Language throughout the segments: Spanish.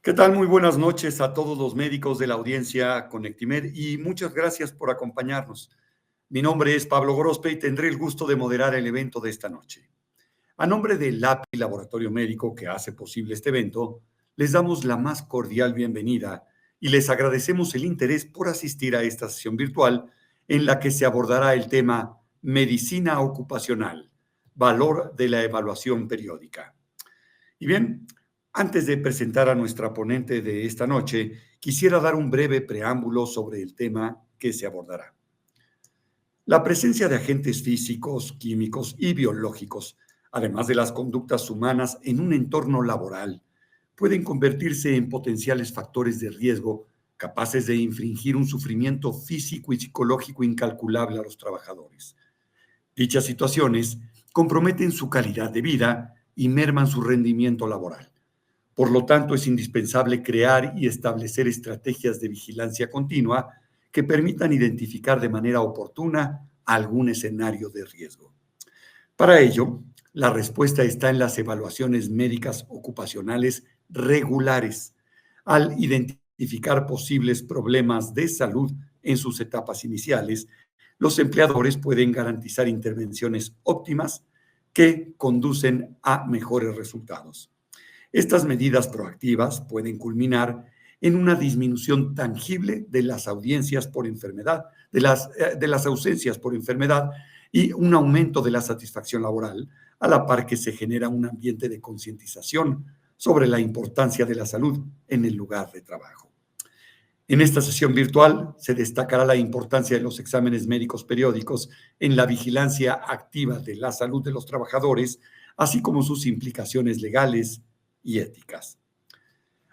¿Qué tal? Muy buenas noches a todos los médicos de la audiencia Conectimed y muchas gracias por acompañarnos. Mi nombre es Pablo Gorospe y tendré el gusto de moderar el evento de esta noche. A nombre del LAPI Laboratorio Médico que hace posible este evento, les damos la más cordial bienvenida y les agradecemos el interés por asistir a esta sesión virtual en la que se abordará el tema Medicina Ocupacional, valor de la evaluación periódica. Y bien, antes de presentar a nuestra ponente de esta noche, quisiera dar un breve preámbulo sobre el tema que se abordará. La presencia de agentes físicos, químicos y biológicos, además de las conductas humanas en un entorno laboral, pueden convertirse en potenciales factores de riesgo capaces de infligir un sufrimiento físico y psicológico incalculable a los trabajadores. Dichas situaciones comprometen su calidad de vida y merman su rendimiento laboral. Por lo tanto, es indispensable crear y establecer estrategias de vigilancia continua que permitan identificar de manera oportuna algún escenario de riesgo. Para ello, la respuesta está en las evaluaciones médicas ocupacionales regulares, al identificar posibles problemas de salud en sus etapas iniciales. Los empleadores pueden garantizar intervenciones óptimas que conducen a mejores resultados. Estas medidas proactivas pueden culminar en una disminución tangible de las audiencias por enfermedad, de las ausencias por enfermedad y un aumento de la satisfacción laboral, a la par que se genera un ambiente de concientización sobre la importancia de la salud en el lugar de trabajo. En esta sesión virtual se destacará la importancia de los exámenes médicos periódicos en la vigilancia activa de la salud de los trabajadores, así como sus implicaciones legales y éticas.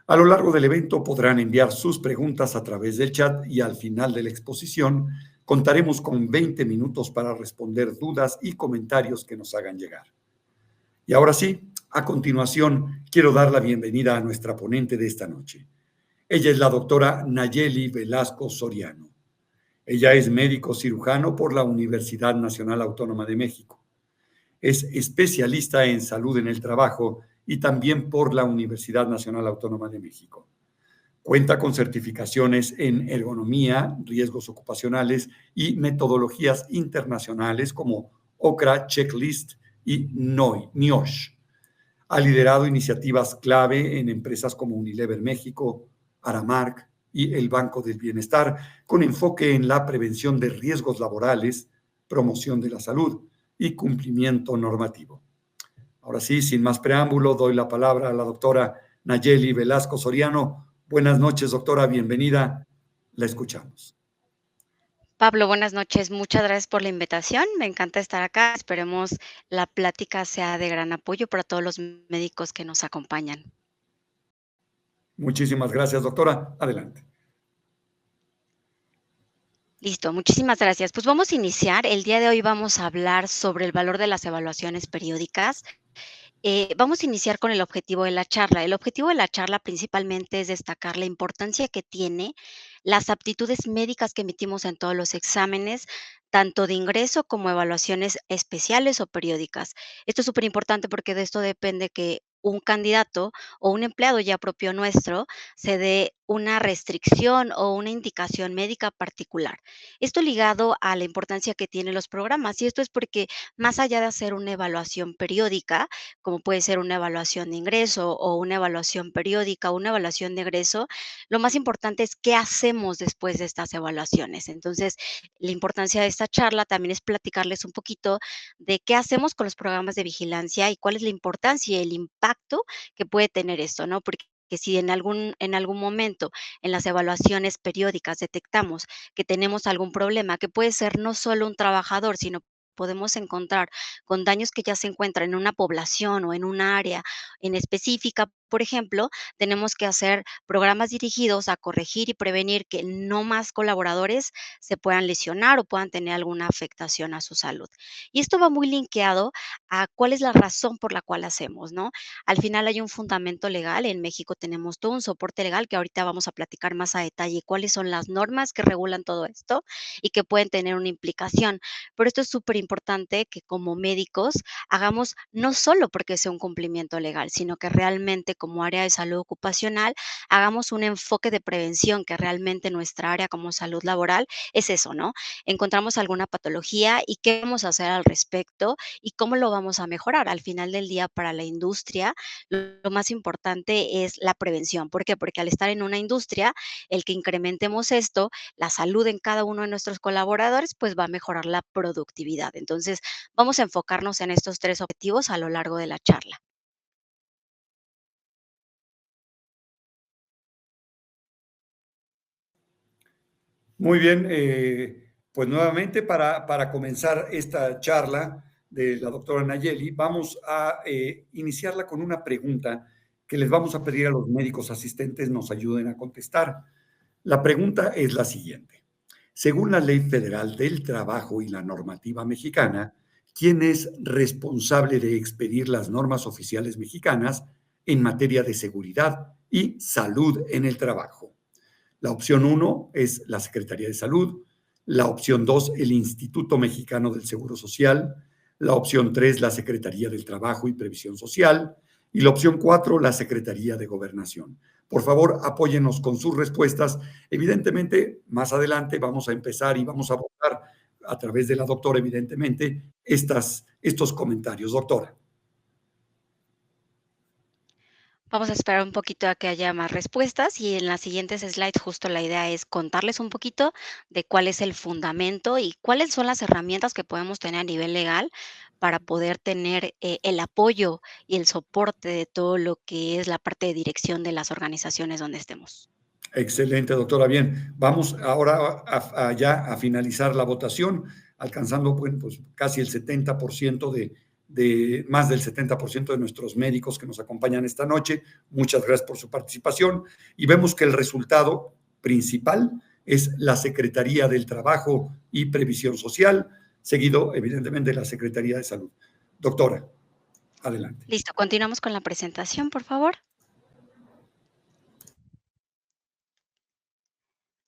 A lo largo del evento podrán enviar sus preguntas a través del chat y al final de la exposición contaremos con 20 minutos para responder dudas y comentarios que nos hagan llegar. Y ahora sí, a continuación quiero dar la bienvenida a nuestra ponente de esta noche. Ella es la doctora Nayeli Velasco Soriano. Ella es médico cirujano por la Universidad Nacional Autónoma de México. Es especialista en salud en el trabajo y también por la Universidad Nacional Autónoma de México. Cuenta con certificaciones en ergonomía, riesgos ocupacionales y metodologías internacionales como OCRA, Checklist y NIOSH. Ha liderado iniciativas clave en empresas como Unilever México, Aramark y el Banco del Bienestar, con enfoque en la prevención de riesgos laborales, promoción de la salud y cumplimiento normativo. Ahora sí, sin más preámbulo, doy la palabra a la doctora Nayeli Velasco Soriano. Buenas noches, doctora, bienvenida. La escuchamos. Pablo, buenas noches. Muchas gracias por la invitación. Me encanta estar acá. Esperemos la plática sea de gran apoyo para todos los médicos que nos acompañan. Muchísimas gracias, doctora. Adelante. Listo, muchísimas gracias. Pues vamos a iniciar. El día de hoy vamos a hablar sobre el valor de las evaluaciones periódicas. Vamos a iniciar con el objetivo de la charla. El objetivo de la charla principalmente es destacar la importancia que tiene las aptitudes médicas que emitimos en todos los exámenes, tanto de ingreso como evaluaciones especiales o periódicas. Esto es súper importante porque de esto depende que un candidato o un empleado ya propio nuestro se dé una restricción o una indicación médica particular. Esto ligado a la importancia que tienen los programas, y esto es porque más allá de hacer una evaluación periódica, como puede ser una evaluación de ingreso o una evaluación periódica o una evaluación de egreso, lo más importante es qué hacemos después de estas evaluaciones. Entonces, la importancia de esta charla también es platicarles un poquito de qué hacemos con los programas de vigilancia y cuál es la importancia y el impacto que puede tener esto, ¿no? Porque que si en algún momento en las evaluaciones periódicas detectamos que tenemos algún problema, que puede ser no solo un trabajador, sino podemos encontrar con daños que ya se encuentran en una población o en un área en específica, por ejemplo, tenemos que hacer programas dirigidos a corregir y prevenir que no más colaboradores se puedan lesionar o puedan tener alguna afectación a su salud. Y esto va muy linkeado a cuál es la razón por la cual hacemos, ¿no? Al final hay un fundamento legal. En México tenemos todo un soporte legal que ahorita vamos a platicar más a detalle cuáles son las normas que regulan todo esto y que pueden tener una implicación. Pero esto es súper importante que como médicos hagamos no solo porque sea un cumplimiento legal, sino que realmente como área de salud ocupacional hagamos un enfoque de prevención, que realmente nuestra área como salud laboral es eso, ¿no? Encontramos alguna patología y qué vamos a hacer al respecto y cómo lo vamos a mejorar. Al final del día, para la industria, lo más importante es la prevención. ¿Por qué? Porque al estar en una industria, el que incrementemos esto, la salud en cada uno de nuestros colaboradores, pues va a mejorar la productividad. Entonces, vamos a enfocarnos en estos 3 objetivos a lo largo de la charla. Muy bien, pues nuevamente para comenzar esta charla de la doctora Nayeli, vamos a iniciarla con una pregunta que les vamos a pedir a los médicos asistentes nos ayuden a contestar. La pregunta es la siguiente. Según la Ley Federal del Trabajo y la normativa mexicana, ¿quién es responsable de expedir las normas oficiales mexicanas en materia de seguridad y salud en el trabajo? La opción uno es la Secretaría de Salud, la opción 2 el Instituto Mexicano del Seguro Social, la opción 3 la Secretaría del Trabajo y Previsión Social y la opción 4 la Secretaría de Gobernación. Por favor, apóyenos con sus respuestas. Evidentemente, más adelante vamos a empezar y vamos a votar a través de la doctora, evidentemente, estos comentarios. Doctora. Vamos a esperar un poquito a que haya más respuestas y en las siguientes slides justo la idea es contarles un poquito de cuál es el fundamento y cuáles son las herramientas que podemos tener a nivel legal para poder tener el apoyo y el soporte de todo lo que es la parte de dirección de las organizaciones donde estemos. Excelente, doctora. Bien, vamos ahora ya a finalizar la votación, alcanzando bueno, pues, casi el 70% más del 70% de nuestros médicos que nos acompañan esta noche. Muchas gracias por su participación. Y vemos que el resultado principal es la Secretaría del Trabajo y Previsión Social, seguido, evidentemente, de la Secretaría de Salud. Doctora, adelante. Listo, continuamos con la presentación, por favor.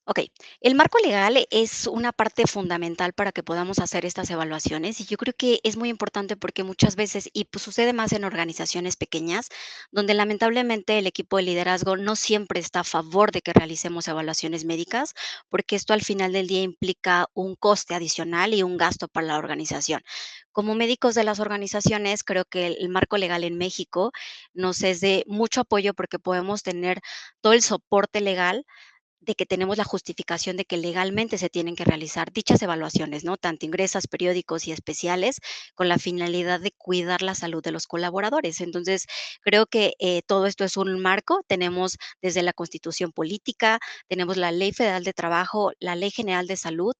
Ok, el marco legal es una parte fundamental para que podamos hacer estas evaluaciones y yo creo que es muy importante porque muchas veces, y pues sucede más en organizaciones pequeñas, donde lamentablemente el equipo de liderazgo no siempre está a favor de que realicemos evaluaciones médicas, porque esto al final del día implica un coste adicional y un gasto para la organización. Como médicos de las organizaciones, creo que el marco legal en México nos es de mucho apoyo porque podemos tener todo el soporte legal de que tenemos la justificación de que legalmente se tienen que realizar dichas evaluaciones, ¿no? Tanto ingresas, periódicos y especiales, con la finalidad de cuidar la salud de los colaboradores. Entonces, creo que todo esto es un marco. Tenemos desde la Constitución Política, tenemos la Ley Federal de Trabajo, la Ley General de Salud,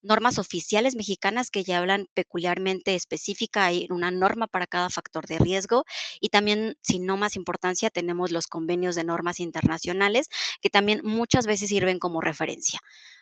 normas oficiales mexicanas que ya hablan peculiarmente específica, hay una norma para cada factor de riesgo y también, sin no más importancia, tenemos los convenios de normas internacionales que también muchas veces sirven como referencia.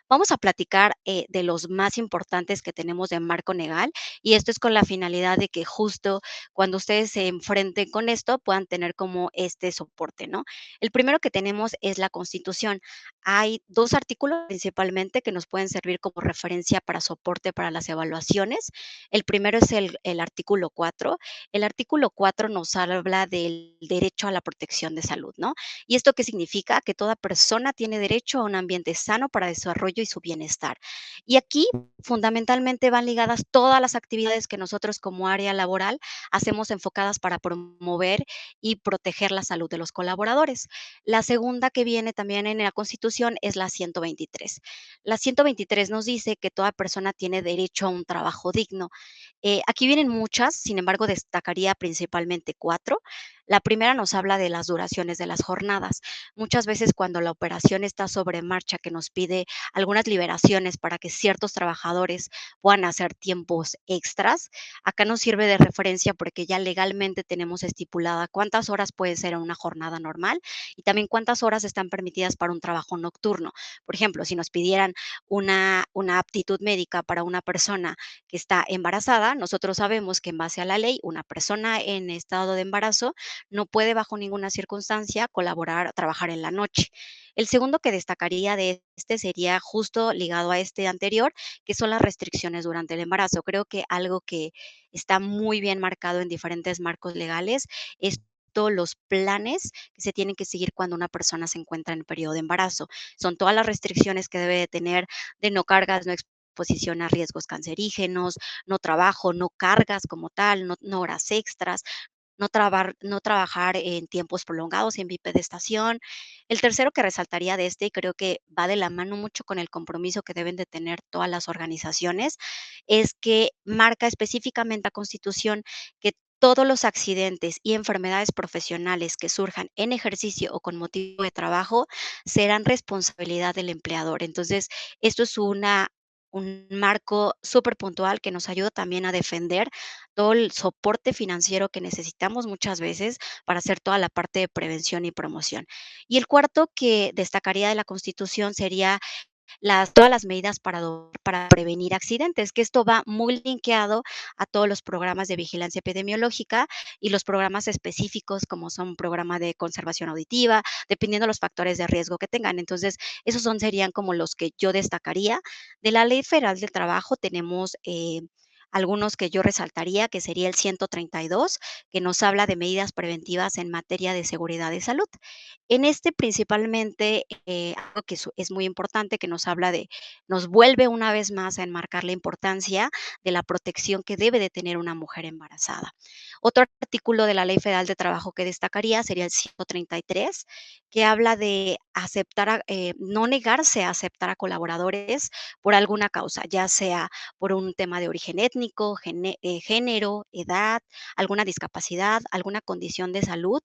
Vamos a platicar de los más importantes que tenemos de marco legal y esto es con la finalidad de que justo cuando ustedes se enfrenten con esto puedan tener como este soporte, ¿no? El primero que tenemos es la Constitución. Hay dos artículos principalmente que nos pueden servir como referencia para soporte para las evaluaciones. El primero es el artículo 4. El artículo 4 nos habla del derecho a la protección de salud, ¿no? ¿Y esto qué significa? Que toda persona tiene derecho a un ambiente sano para desarrollo y su bienestar. Y aquí fundamentalmente van ligadas todas las actividades que nosotros como área laboral hacemos enfocadas para promover y proteger la salud de los colaboradores. La segunda que viene también en la Constitución es la 123. La 123 nos dice que toda persona tiene derecho a un trabajo digno. Aquí vienen muchas, sin embargo, destacaría principalmente cuatro. La primera nos habla de las duraciones de las jornadas. Muchas veces cuando la operación está sobre marcha, que nos pide algunas liberaciones para que ciertos trabajadores puedan hacer tiempos extras, acá nos sirve de referencia porque ya legalmente tenemos estipulada cuántas horas puede ser una jornada normal y también cuántas horas están permitidas para un trabajo nocturno. Por ejemplo, si nos pidieran una aptitud médica para una persona que está embarazada, nosotros sabemos que en base a la ley, una persona en estado de embarazo no puede bajo ninguna circunstancia colaborar, trabajar en la noche. El segundo que destacaría de este sería justo ligado a este anterior, que son las restricciones durante el embarazo. Creo que algo que está muy bien marcado en diferentes marcos legales es todos los planes que se tienen que seguir cuando una persona se encuentra en el periodo de embarazo. Son todas las restricciones que debe de tener de no cargas, no exposición a riesgos cancerígenos, no trabajo, no cargas como tal, no horas extras, no trabajar en tiempos prolongados en bipedestación. El tercero que resaltaría de este, y creo que va de la mano mucho con el compromiso que deben de tener todas las organizaciones, es que marca específicamente la Constitución que todos los accidentes y enfermedades profesionales que surjan en ejercicio o con motivo de trabajo serán responsabilidad del empleador. Entonces, esto es un marco súper puntual que nos ayuda también a defender todo el soporte financiero que necesitamos muchas veces para hacer toda la parte de prevención y promoción. Y el cuarto que destacaría de la Constitución sería todas las medidas para prevenir accidentes, que esto va muy linkeado a todos los programas de vigilancia epidemiológica y los programas específicos, como son programa de conservación auditiva, dependiendo de los factores de riesgo que tengan. Entonces, serían como los que yo destacaría. De la Ley Federal del Trabajo tenemos algunos que yo resaltaría, que sería el 132, que nos habla de medidas preventivas en materia de seguridad y salud. En este principalmente, algo que es muy importante, que nos vuelve una vez más a enmarcar la importancia de la protección que debe de tener una mujer embarazada. Otro artículo de la Ley Federal de Trabajo que destacaría sería el 133, que habla de no negarse a aceptar a colaboradores por alguna causa, ya sea por un tema de origen étnico, género, edad, alguna discapacidad, alguna condición de salud.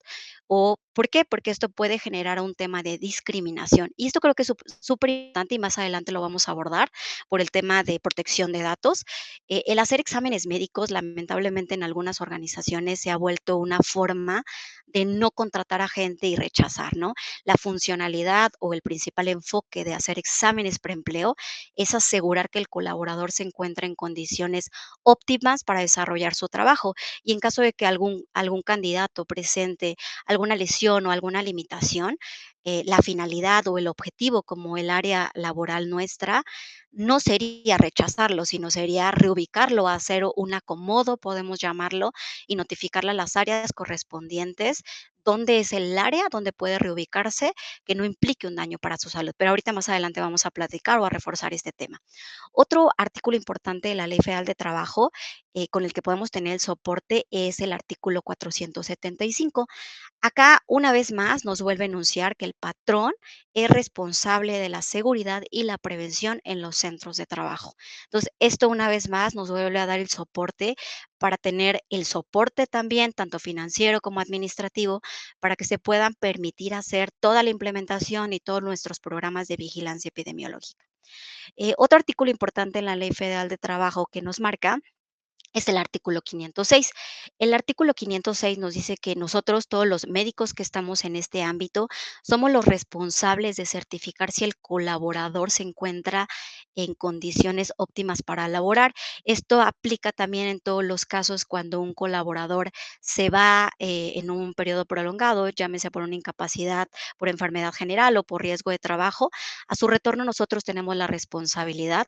¿O por qué? Porque esto puede generar un tema de discriminación. Y esto creo que es súper importante y más adelante lo vamos a abordar por el tema de protección de datos. El hacer exámenes médicos, lamentablemente en algunas organizaciones se ha vuelto una forma de no contratar a gente y rechazar, ¿no? La funcionalidad o el principal enfoque de hacer exámenes preempleo es asegurar que el colaborador se encuentre en condiciones óptimas para desarrollar su trabajo. Y en caso de que algún candidato presente alguna lesión o alguna limitación, la finalidad o el objetivo como el área laboral nuestra no sería rechazarlo, sino sería reubicarlo, hacer un acomodo, podemos llamarlo, y notificarle a las áreas correspondientes dónde es el área donde puede reubicarse que no implique un daño para su salud. Pero ahorita más adelante vamos a platicar o a reforzar este tema. Otro artículo importante de la Ley Federal de Trabajo con el que podemos tener el soporte es el artículo 475. Acá, una vez más, nos vuelve a enunciar que el patrón es responsable de la seguridad y la prevención en los centros de trabajo. Entonces, esto una vez más nos vuelve a dar el soporte para tener el soporte también, tanto financiero como administrativo, para que se puedan permitir hacer toda la implementación y todos nuestros programas de vigilancia epidemiológica. Otro artículo importante en la Ley Federal de Trabajo que nos marca es el artículo 506. El artículo 506 nos dice que nosotros, todos los médicos que estamos en este ámbito, somos los responsables de certificar si el colaborador se encuentra en condiciones óptimas para laborar. Esto aplica también en todos los casos cuando un colaborador se va en un periodo prolongado, llámese por una incapacidad, por enfermedad general o por riesgo de trabajo. A su retorno nosotros tenemos la responsabilidad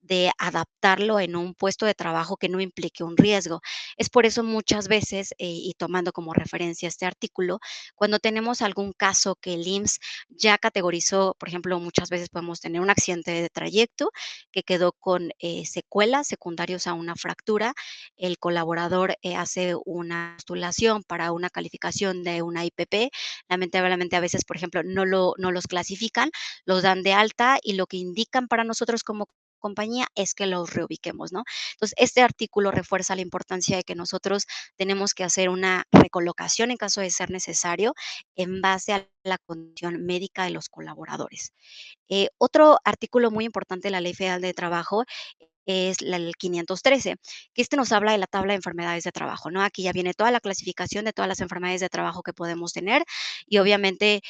de adaptarlo en un puesto de trabajo que no implique un riesgo. Es por eso muchas veces, y tomando como referencia este artículo, cuando tenemos algún caso que el IMSS ya categorizó, por ejemplo, muchas veces podemos tener un accidente de trayecto que quedó con secuelas secundarios a una fractura, el colaborador hace una postulación para una calificación de una IPP, lamentablemente a veces, por ejemplo, no los clasifican, los dan de alta y lo que indican para nosotros como compañía es que los reubiquemos, ¿no? Entonces, este artículo refuerza la importancia de que nosotros tenemos que hacer una recolocación en caso de ser necesario en base a la condición médica de los colaboradores. Otro artículo muy importante de la Ley Federal de Trabajo es el 513, que nos habla de la tabla de enfermedades de trabajo, ¿no? Aquí ya viene toda la clasificación de todas las enfermedades de trabajo que podemos tener y obviamente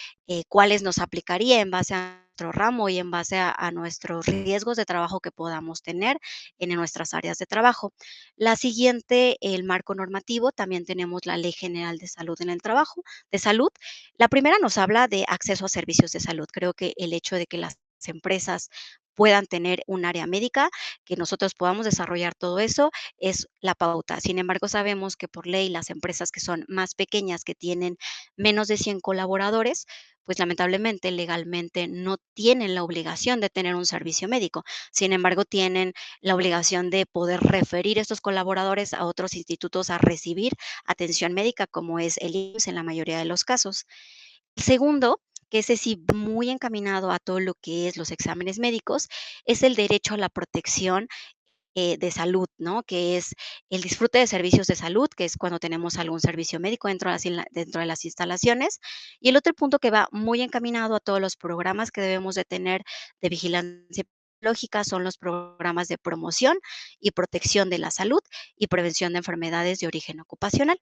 cuáles nos aplicaría en base a nuestro ramo y en base a nuestros riesgos de trabajo que podamos tener en nuestras áreas de trabajo. La siguiente, el marco normativo, también tenemos la Ley General de Salud en el Trabajo, de Salud. La primera nos habla de acceso a servicios de salud. Creo que el hecho de que las empresas puedan tener un área médica, que nosotros podamos desarrollar todo eso, es la pauta. Sin embargo, sabemos que por ley las empresas que son más pequeñas, que tienen menos de 100 colaboradores, pues lamentablemente legalmente no tienen la obligación de tener un servicio médico. Sin embargo, tienen la obligación de poder referir estos colaboradores a otros institutos a recibir atención médica, como es el IMSS en la mayoría de los casos. Segundo, que ese sí muy encaminado a todo lo que es los exámenes médicos, es el derecho a la protección de salud, ¿no? Que es el disfrute de servicios de salud, que es cuando tenemos algún servicio médico dentro de las instalaciones. Y el otro punto que va muy encaminado a todos los programas que debemos de tener de vigilancia epidemiológica son los programas de promoción y protección de la salud y prevención de enfermedades de origen ocupacional.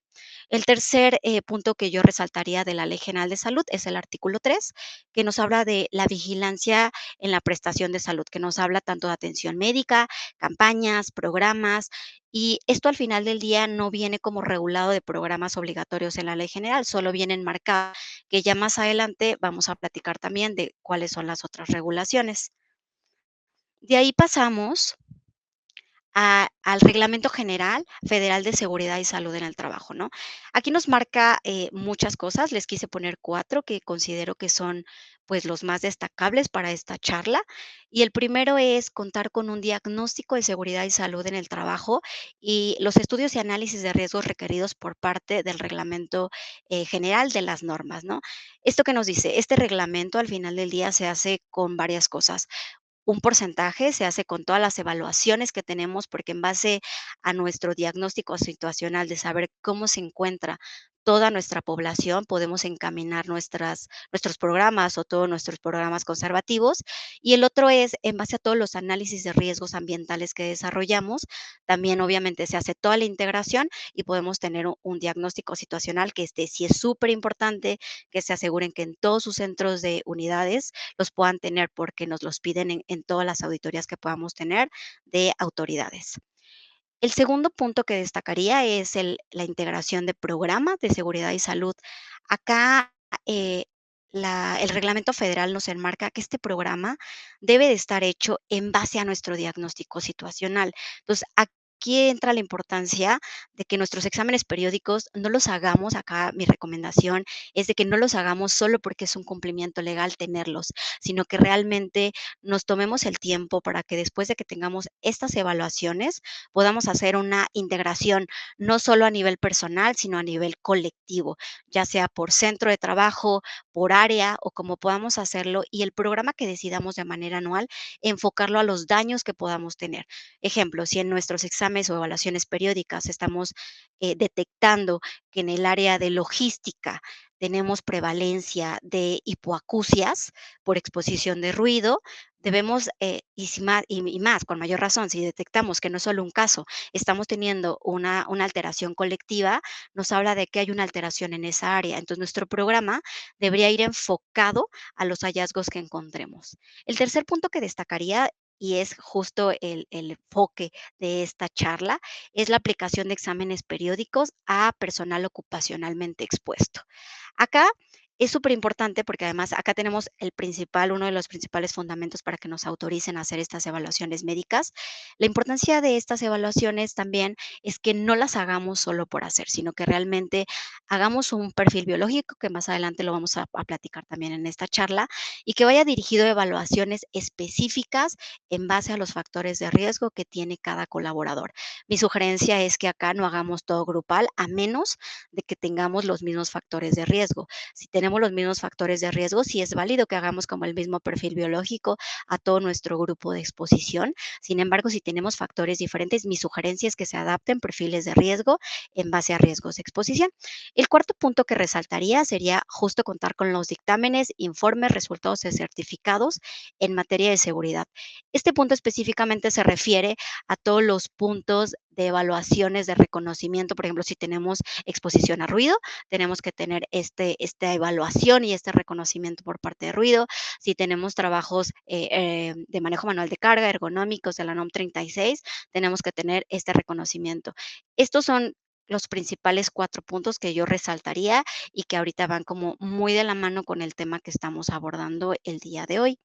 El tercer punto que yo resaltaría de la Ley General de Salud es el artículo 3, que nos habla de la vigilancia en la prestación de salud, que nos habla tanto de atención médica, campañas, programas, y esto al final del día no viene como regulado de programas obligatorios en la ley general, solo viene enmarcado, que ya más adelante vamos a platicar también de cuáles son las otras regulaciones. De ahí pasamos al Reglamento General Federal de Seguridad y Salud en el Trabajo, ¿no? Aquí nos marca muchas cosas, les quise poner cuatro que considero que son pues los más destacables para esta charla. Y el primero es contar con un diagnóstico de seguridad y salud en el trabajo y los estudios y análisis de riesgos requeridos por parte del Reglamento General de las normas, ¿no? Esto que nos dice, este reglamento al final del día se hace con varias cosas. Un porcentaje se hace con todas las evaluaciones que tenemos, porque en base a nuestro diagnóstico situacional de saber cómo se encuentra toda nuestra población, podemos encaminar nuestros programas o todos nuestros programas conservativos. Y el otro es en base a todos los análisis de riesgos ambientales que desarrollamos, también obviamente se hace toda la integración y podemos tener un diagnóstico situacional que este sí es súper importante, que se aseguren que en todos sus centros de unidades los puedan tener porque nos los piden en todas las auditorías que podamos tener de autoridades. El segundo punto que destacaría es la integración de programas de seguridad y salud. Acá eh, el reglamento federal nos enmarca que este programa debe de estar hecho en base a nuestro diagnóstico situacional. Entonces, aquí entra la importancia de que nuestros exámenes periódicos no los hagamos, acá mi recomendación es de que no los hagamos solo porque es un cumplimiento legal tenerlos, sino que realmente nos tomemos el tiempo para que después de que tengamos estas evaluaciones, podamos hacer una integración, no solo a nivel personal, sino a nivel colectivo, ya sea por centro de trabajo, por área o como podamos hacerlo, y el programa que decidamos de manera anual, enfocarlo a los daños que podamos tener. Ejemplo, si en nuestros exámenes o evaluaciones periódicas estamos detectando que en el área de logística tenemos prevalencia de hipoacusias por exposición de ruido, debemos, y más, con mayor razón, si detectamos que no es solo un caso, estamos teniendo una alteración colectiva, nos habla de que hay una alteración en esa área. Entonces, nuestro programa debería ir enfocado a los hallazgos que encontremos. El tercer punto que destacaría, y es justo el enfoque de esta charla, es la aplicación de exámenes periódicos a personal ocupacionalmente expuesto. Acá es súper importante porque además acá tenemos uno de los principales fundamentos para que nos autoricen a hacer estas evaluaciones médicas. La importancia de estas evaluaciones también es que no las hagamos solo por hacer, sino que realmente hagamos un perfil biológico, que más adelante lo vamos a platicar también en esta charla, y que vaya dirigido a evaluaciones específicas en base a los factores de riesgo que tiene cada colaborador. Mi sugerencia es que acá no hagamos todo grupal, a menos de que tengamos los mismos factores de riesgo. Si tenemos los mismos factores de riesgo, sí es válido que hagamos como el mismo perfil biológico a todo nuestro grupo de exposición. Sin embargo, si tenemos factores diferentes, mi sugerencia es que se adapten perfiles de riesgo en base a riesgos de exposición. El cuarto punto que resaltaría sería justo contar con los dictámenes, informes, resultados y certificados en materia de seguridad. Este punto específicamente se refiere a todos los puntos de evaluaciones de reconocimiento. Por ejemplo, si tenemos exposición a ruido, tenemos que tener esta evaluación y este reconocimiento por parte de ruido. Si tenemos trabajos de manejo manual de carga, ergonómicos de la NOM 36, tenemos que tener este reconocimiento. Estos son los principales cuatro puntos que yo resaltaría y que ahorita van como muy de la mano con el tema que estamos abordando el día de hoy.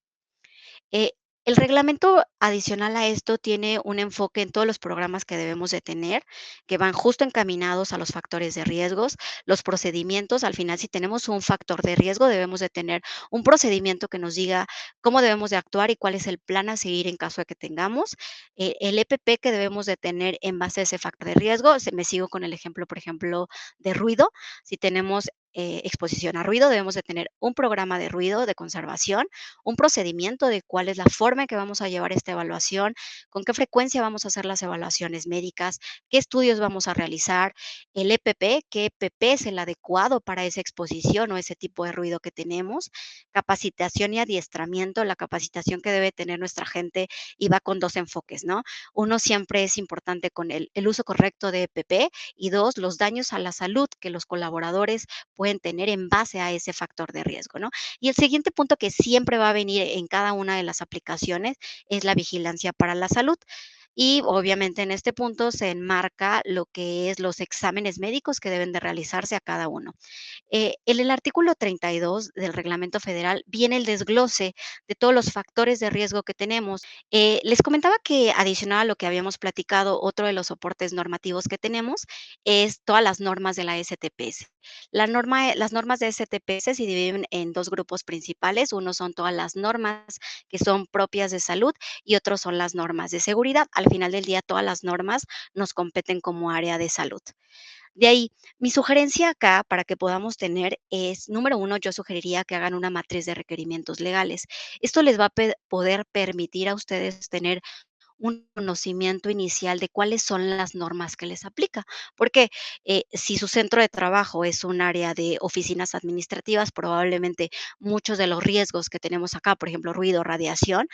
Eh, El reglamento adicional a esto tiene un enfoque en todos los programas que debemos de tener, que van justo encaminados a los factores de riesgos, los procedimientos. Al final, si tenemos un factor de riesgo, debemos de tener un procedimiento que nos diga cómo debemos de actuar y cuál es el plan a seguir en caso de que tengamos. El EPP que debemos de tener en base a ese factor de riesgo, me sigo con el ejemplo, por ejemplo, de ruido. Si tenemos exposición a ruido, debemos de tener un programa de ruido de conservación, un procedimiento de cuál es la forma en que vamos a llevar esta evaluación, con qué frecuencia vamos a hacer las evaluaciones médicas, qué estudios vamos a realizar, el EPP, qué EPP es el adecuado para esa exposición o ese tipo de ruido que tenemos, capacitación y adiestramiento, la capacitación que debe tener nuestra gente y va con dos enfoques, ¿no? Uno siempre es importante con el uso correcto de EPP y dos, los daños a la salud que los colaboradores pueden tener en base a ese factor de riesgo, ¿no? Y el siguiente punto que siempre va a venir en cada una de las aplicaciones es la vigilancia para la salud. Y obviamente en este punto se enmarca lo que es los exámenes médicos que deben de realizarse a cada uno. En el artículo 32 del Reglamento Federal viene el desglose de todos los factores de riesgo que tenemos. Les comentaba que adicional a lo que habíamos platicado, otro de los soportes normativos que tenemos es todas las normas de la STPS. Las normas de STPS se dividen en dos grupos principales. Uno son todas las normas que son propias de salud y otros son las normas de seguridad. Al final del día, todas las normas nos competen como área de salud. De ahí, mi sugerencia acá para que podamos tener es, número uno, yo sugeriría que hagan una matriz de requerimientos legales. Esto les va a poder permitir a ustedes tener un conocimiento inicial de cuáles son las normas que les aplica. Porque si su centro de trabajo es un área de oficinas administrativas, probablemente muchos de los riesgos que tenemos acá, por ejemplo, ruido, radiación,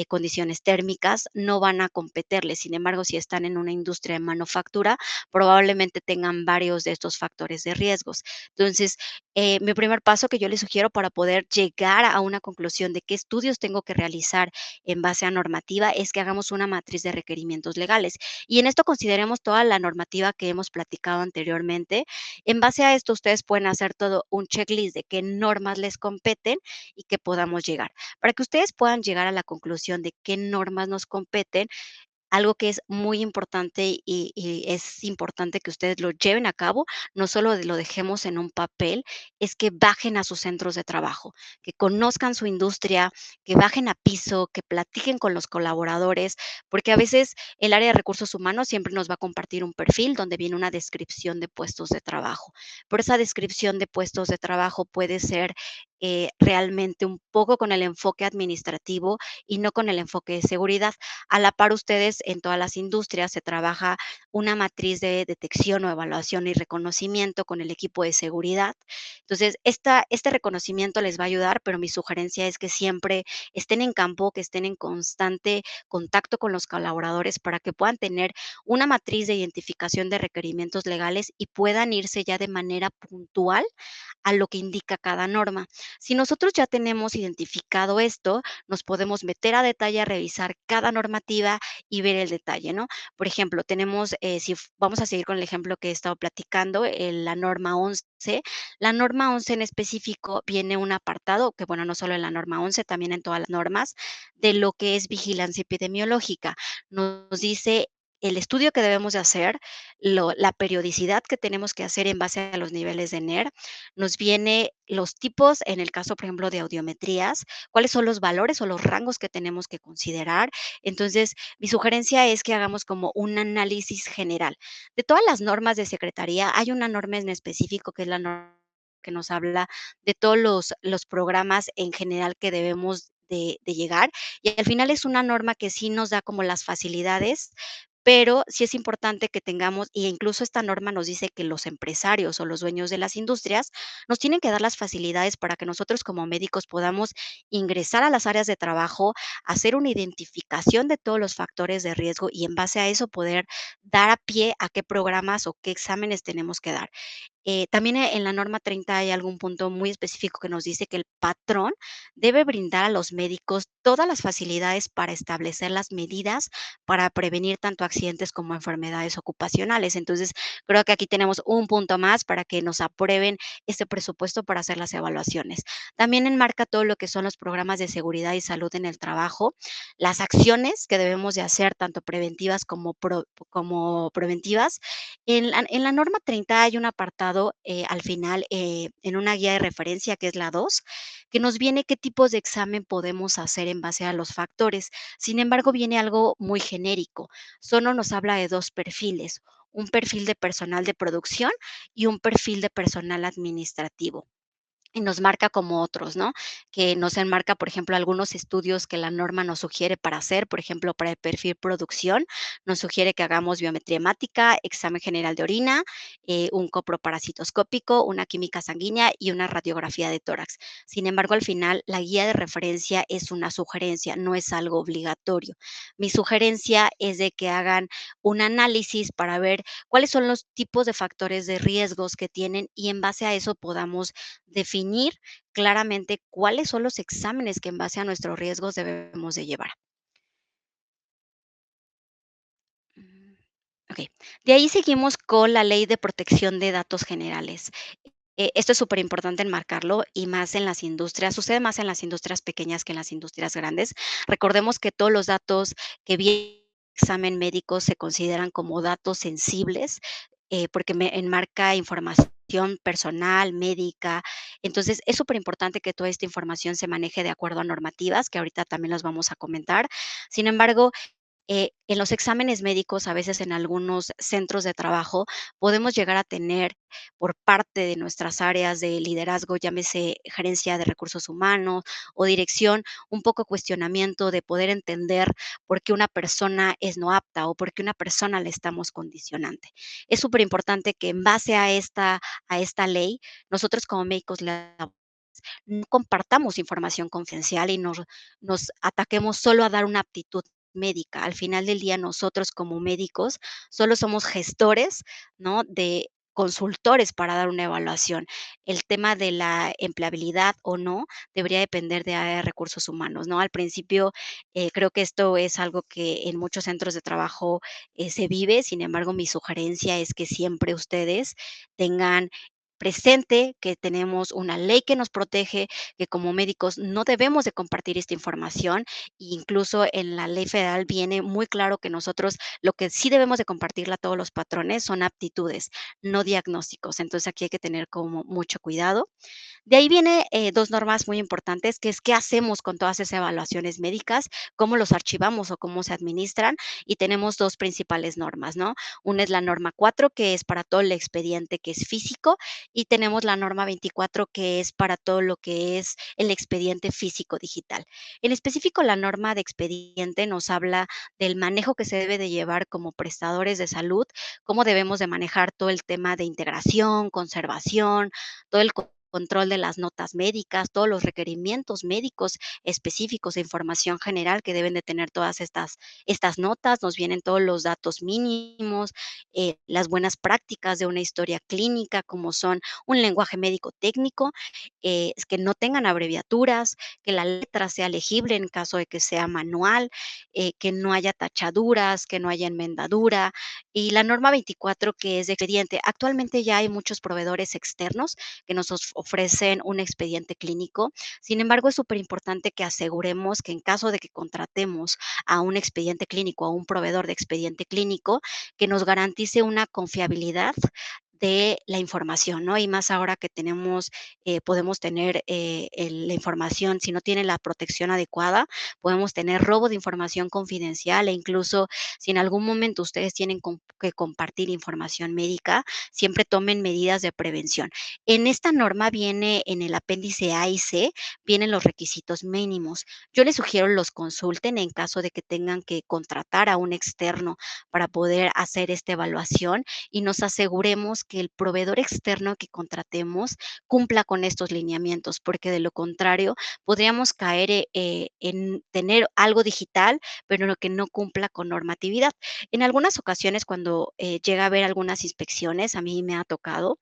condiciones térmicas, no van a competirles. Sin embargo, si están en una industria de manufactura, probablemente tengan varios de estos factores de riesgos. Entonces, mi primer paso que yo les sugiero para poder llegar a una conclusión de qué estudios tengo que realizar en base a normativa es que hagamos una matriz de requerimientos legales. Y en esto consideremos toda la normativa que hemos platicado anteriormente. En base a esto, ustedes pueden hacer todo un checklist de qué normas les competen y que podamos llegar. Para que ustedes puedan llegar a la conclusión de qué normas nos competen, algo que es muy importante y es importante que ustedes lo lleven a cabo, no solo lo dejemos en un papel, es que bajen a sus centros de trabajo, que conozcan su industria, que bajen a piso, que platiquen con los colaboradores, porque a veces el área de recursos humanos siempre nos va a compartir un perfil donde viene una descripción de puestos de trabajo. Por esa descripción de puestos de trabajo puede ser realmente un poco con el enfoque administrativo y no con el enfoque de seguridad. A la par, ustedes en todas las industrias se trabaja una matriz de detección o evaluación y reconocimiento con el equipo de seguridad. Entonces, este reconocimiento les va a ayudar, pero mi sugerencia es que siempre estén en campo, que estén en constante contacto con los colaboradores para que puedan tener una matriz de identificación de requerimientos legales y puedan irse ya de manera puntual a lo que indica cada norma. Si nosotros ya tenemos identificado esto, nos podemos meter a detalle a revisar cada normativa y ver el detalle, ¿no? Por ejemplo, tenemos, vamos a seguir con el ejemplo que he estado platicando, la norma 11. La norma 11 en específico viene un apartado, que bueno, no solo en la norma 11, también en todas las normas, de lo que es vigilancia epidemiológica. Nos dice el estudio que debemos de hacer, la periodicidad que tenemos que hacer en base a los niveles de NER, nos viene los tipos, en el caso, por ejemplo, de audiometrías, cuáles son los valores o los rangos que tenemos que considerar. Entonces, mi sugerencia es que hagamos como un análisis general. De todas las normas de secretaría, hay una norma en específico que es la norma que nos habla de todos los programas en general que debemos de llegar. Y al final es una norma que sí nos da como las facilidades, pero sí es importante que tengamos, y incluso esta norma nos dice que los empresarios o los dueños de las industrias nos tienen que dar las facilidades para que nosotros como médicos podamos ingresar a las áreas de trabajo, hacer una identificación de todos los factores de riesgo y en base a eso poder dar a pie a qué programas o qué exámenes tenemos que dar. También en la norma 30 hay algún punto muy específico que nos dice que el patrón debe brindar a los médicos todas las facilidades para establecer las medidas para prevenir tanto accidentes como enfermedades ocupacionales. Entonces, creo que aquí tenemos un punto más para que nos aprueben este presupuesto para hacer las evaluaciones. También enmarca todo lo que son los programas de seguridad y salud en el trabajo, las acciones que debemos de hacer, tanto preventivas como preventivas. En la norma 30 hay un apartado al final en una guía de referencia, que es la 2, que nos viene qué tipos de examen podemos hacer en base a los factores. Sin embargo, viene algo muy genérico. Solo nos habla de dos perfiles, un perfil de personal de producción y un perfil de personal administrativo. Y nos marca como otros, ¿no? Que nos enmarca, por ejemplo, algunos estudios que la norma nos sugiere para hacer, por ejemplo, para el perfil producción, nos sugiere que hagamos biometría hemática, examen general de orina, un coproparasitoscópico, una química sanguínea y una radiografía de tórax. Sin embargo, al final, la guía de referencia es una sugerencia, no es algo obligatorio. Mi sugerencia es de que hagan un análisis para ver cuáles son los tipos de factores de riesgos que tienen y en base a eso podamos definir claramente cuáles son los exámenes que en base a nuestros riesgos debemos de llevar. Mm, okey. De ahí seguimos con la Ley de Protección de Datos Generales. Esto es superimportante enmarcarlo y más en las industrias, sucede más en las industrias pequeñas que en las industrias grandes. Recordemos que todos los datos que vienen examen médico se consideran como datos sensibles, porque me enmarca información personal, médica. Entonces, es superimportante que toda esta información se maneje de acuerdo a normativas, que ahorita también las vamos a comentar. Sin embargo, en los exámenes médicos, a veces en algunos centros de trabajo, podemos llegar a tener por parte de nuestras áreas de liderazgo, llámese gerencia de recursos humanos o dirección, un poco cuestionamiento de poder entender por qué una persona es no apta o por qué una persona le estamos condicionante. Es súper importante que en base a esta ley, nosotros como médicos no compartamos información confidencial y nos ataquemos solo a dar una aptitud médica. Al final del día, nosotros como médicos solo somos gestores, ¿no? De consultores para dar una evaluación. El tema de la empleabilidad o no debería depender de área de recursos humanos, ¿no? Al principio, creo que esto es algo que en muchos centros de trabajo se vive. Sin embargo, mi sugerencia es que siempre ustedes tengan presente que tenemos una ley que nos protege, que como médicos no debemos de compartir esta información. E incluso en la ley federal viene muy claro que nosotros lo que sí debemos de compartirle a todos los patrones son aptitudes, no diagnósticos. Entonces aquí hay que tener como mucho cuidado. De ahí viene 2 normas muy importantes, que es qué hacemos con todas esas evaluaciones médicas, cómo los archivamos o cómo se administran, y tenemos 2 principales normas, ¿no? Una es la norma 4, que es para todo el expediente que es físico, y tenemos la norma 24, que es para todo lo que es el expediente físico digital. En específico, la norma de expediente nos habla del manejo que se debe de llevar como prestadores de salud, cómo debemos de manejar todo el tema de integración, conservación, todo el control de las notas médicas, todos los requerimientos médicos específicos de información general que deben de tener todas estas notas. Nos vienen todos los datos mínimos, las buenas prácticas de una historia clínica, como son un lenguaje médico técnico, es que no tengan abreviaturas, que la letra sea legible en caso de que sea manual, que no haya tachaduras, que no haya enmendadura. Y la norma 24, que es de expediente. Actualmente ya hay muchos proveedores externos que nos ofrecen un expediente clínico. Sin embargo, es súper importante que aseguremos que en caso de que contratemos a un expediente clínico, a un proveedor de expediente clínico, que nos garantice una confiabilidad de la información, ¿no? Y más ahora que podemos tener la información, si no tiene la protección adecuada, podemos tener robo de información confidencial e incluso si en algún momento ustedes tienen que compartir información médica, siempre tomen medidas de prevención. En esta norma viene en el apéndice A y C, vienen los requisitos mínimos. Yo les sugiero los consulten en caso de que tengan que contratar a un externo para poder hacer esta evaluación y nos aseguremos que el proveedor externo que contratemos cumpla con estos lineamientos, porque de lo contrario podríamos caer en tener algo digital, pero que no cumpla con normatividad. En algunas ocasiones, cuando llega a haber algunas inspecciones, a mí me ha tocado,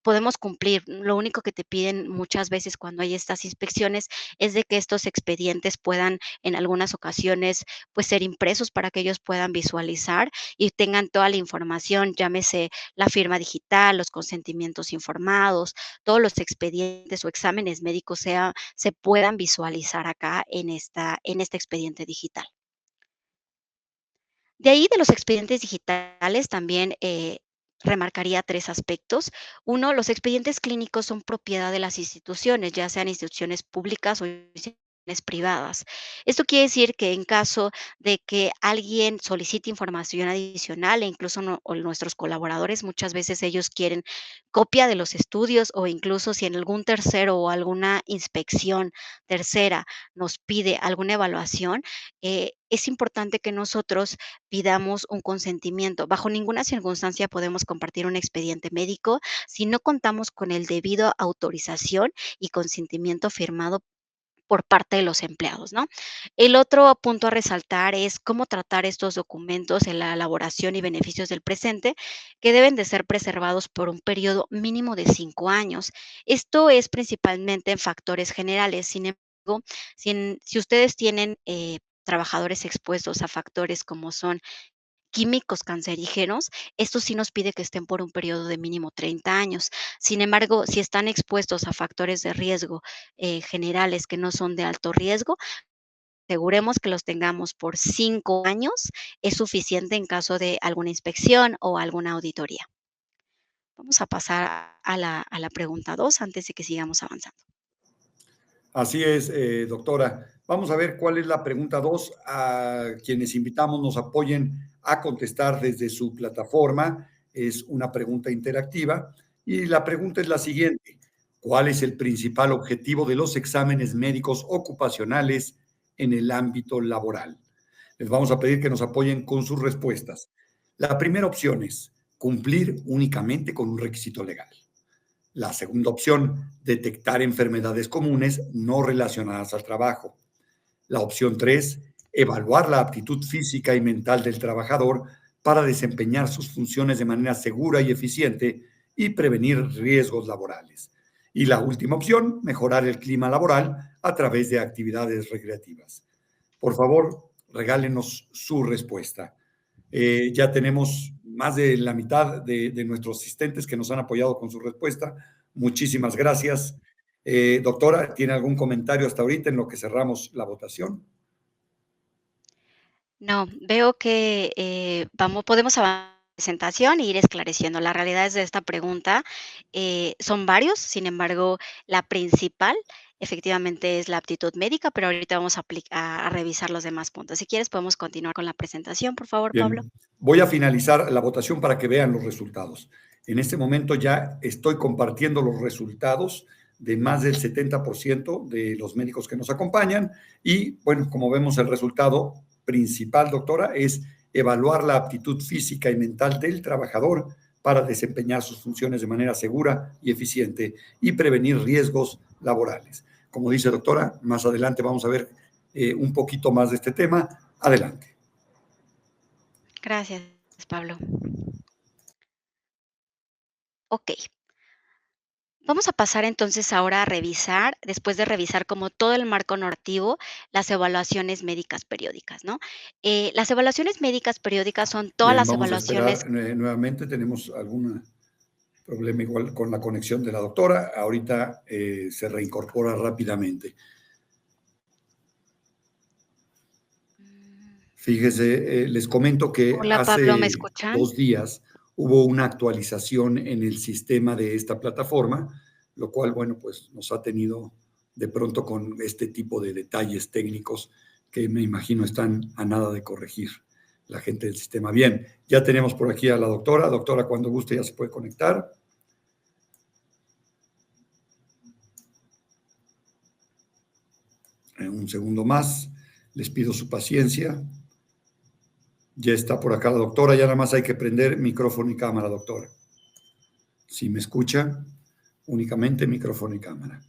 podemos cumplir. Lo único que te piden muchas veces cuando hay estas inspecciones es de que estos expedientes puedan en algunas ocasiones pues ser impresos para que ellos puedan visualizar y tengan toda la información, llámese la firma digital, los consentimientos informados, todos los expedientes o exámenes médicos se puedan visualizar acá en este expediente digital. De ahí, de los expedientes digitales, también, remarcaría 3 aspectos. Uno, los expedientes clínicos son propiedad de las instituciones, ya sean instituciones públicas o instituciones privadas. Esto quiere decir que en caso de que alguien solicite información adicional, e incluso o nuestros colaboradores, muchas veces ellos quieren copia de los estudios, o incluso si en algún tercero o alguna inspección tercera nos pide alguna evaluación, es importante que nosotros pidamos un consentimiento. Bajo ninguna circunstancia podemos compartir un expediente médico si no contamos con el debido autorización y consentimiento firmado por parte de los empleados, ¿no? El otro punto a resaltar es cómo tratar estos documentos en la elaboración y beneficios del presente, que deben de ser preservados por un periodo mínimo de 5 años. Esto es principalmente en factores generales. Sin embargo, si ustedes tienen trabajadores expuestos a factores como son químicos cancerígenos, esto sí nos pide que estén por un periodo de mínimo 30 años. Sin embargo, si están expuestos a factores de riesgo generales que no son de alto riesgo, aseguremos que los tengamos por 5 años, es suficiente en caso de alguna inspección o alguna auditoría. Vamos a pasar a la pregunta 2 antes de que sigamos avanzando. Así es, doctora. Vamos a ver cuál es la pregunta 2. A quienes invitamos nos apoyen a contestar desde su plataforma. Es una pregunta interactiva. Y la pregunta es la siguiente. ¿Cuál es el principal objetivo de los exámenes médicos ocupacionales en el ámbito laboral? Les vamos a pedir que nos apoyen con sus respuestas. La primera opción es cumplir únicamente con un requisito legal. La segunda opción, detectar enfermedades comunes no relacionadas al trabajo. La opción 3, evaluar la aptitud física y mental del trabajador para desempeñar sus funciones de manera segura y eficiente y prevenir riesgos laborales. Y la última opción, mejorar el clima laboral a través de actividades recreativas. Por favor, regálenos su respuesta. Ya tenemos más de la mitad de nuestros asistentes que nos han apoyado con su respuesta. Muchísimas gracias. Doctora, ¿tiene algún comentario hasta ahorita en lo que cerramos la votación? No, veo que, podemos avanzar la presentación e ir esclareciendo. Las realidades de esta pregunta, son varios, sin embargo, la principal, efectivamente, es la aptitud médica, pero ahorita vamos a revisar los demás puntos. Si quieres, podemos continuar con la presentación, por favor, Pablo. Bien, voy a finalizar la votación para que vean los resultados. En este momento ya estoy compartiendo los resultados de más del 70% de los médicos que nos acompañan y, bueno, como vemos, el resultado principal, doctora, es evaluar la aptitud física y mental del trabajador para desempeñar sus funciones de manera segura y eficiente y prevenir riesgos laborales. Como dice doctora, más adelante vamos a ver un poquito más de este tema. Adelante. Gracias, Pablo. Okey. Vamos a pasar entonces ahora a revisar, después de revisar como todo el marco normativo, las evaluaciones médicas periódicas, ¿no? Las evaluaciones médicas periódicas son todas Bien, las vamos a esperar evaluaciones. nuevamente. Tenemos algún problema igual con la conexión de la doctora. Ahorita se reincorpora rápidamente. Fíjese, les comento que Hola, Pablo, ¿me hace escuchan? 2 días hubo una actualización en el sistema de esta plataforma, lo cual, bueno, pues nos ha tenido de pronto con este tipo de detalles técnicos que me imagino están a nada de corregir la gente del sistema. Bien, ya tenemos por aquí a la doctora. Doctora, cuando guste ya se puede conectar. Un segundo más. Les pido su paciencia. Ya está por acá la doctora, ya nada más hay que prender micrófono y cámara, doctora. Si me escucha, únicamente micrófono y cámara.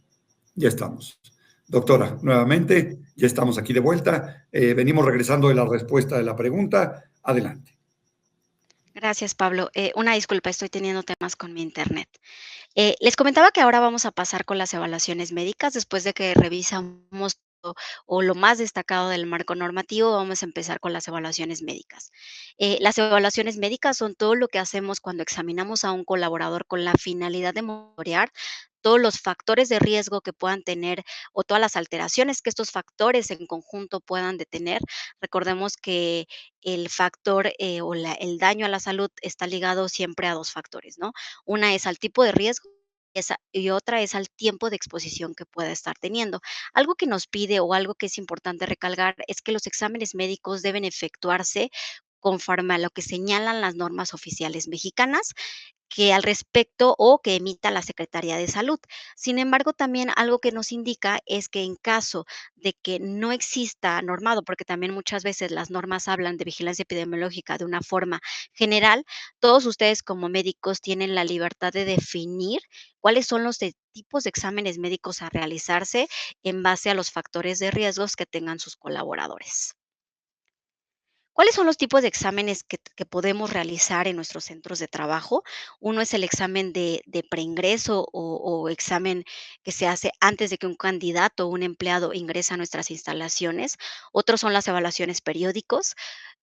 Ya estamos. Doctora, nuevamente, ya estamos aquí de vuelta. Venimos regresando de la respuesta de la pregunta. Adelante. Gracias, Pablo. Una disculpa, estoy teniendo temas con mi internet. Les comentaba que ahora vamos a pasar con las evaluaciones médicas. Después de que revisamos o lo más destacado del marco normativo, vamos a empezar con las evaluaciones médicas. Las evaluaciones médicas son todo lo que hacemos cuando examinamos a un colaborador con la finalidad de monitorear todos los factores de riesgo que puedan tener o todas las alteraciones que estos factores en conjunto puedan detener. Recordemos que el factor el daño a la salud está ligado siempre a dos factores, ¿no? Una es al tipo de riesgo y otra es al tiempo de exposición que pueda estar teniendo. Algo que nos pide o algo que es importante recalcar es que los exámenes médicos deben efectuarse conforme a lo que señalan las normas oficiales mexicanas que al respecto o que emita la Secretaría de Salud. Sin embargo, también algo que nos indica es que en caso de que no exista normado, porque también muchas veces las normas hablan de vigilancia epidemiológica de una forma general, todos ustedes como médicos tienen la libertad de definir cuáles son los tipos de exámenes médicos a realizarse en base a los factores de riesgos que tengan sus colaboradores. ¿Cuáles son los tipos de exámenes que podemos realizar en nuestros centros de trabajo? Uno es el examen de preingreso o examen que se hace antes de que un candidato o un empleado ingrese a nuestras instalaciones. Otros son las evaluaciones periódicos.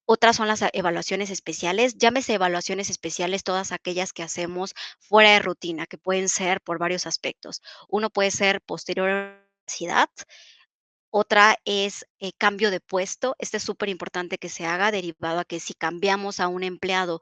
Otras son las evaluaciones especiales. Llámese evaluaciones especiales todas aquellas que hacemos fuera de rutina, que pueden ser por varios aspectos. Uno puede ser posterior a la universidad, otra es, cambio de puesto. Este es súper importante que se haga derivado a que si cambiamos a un empleado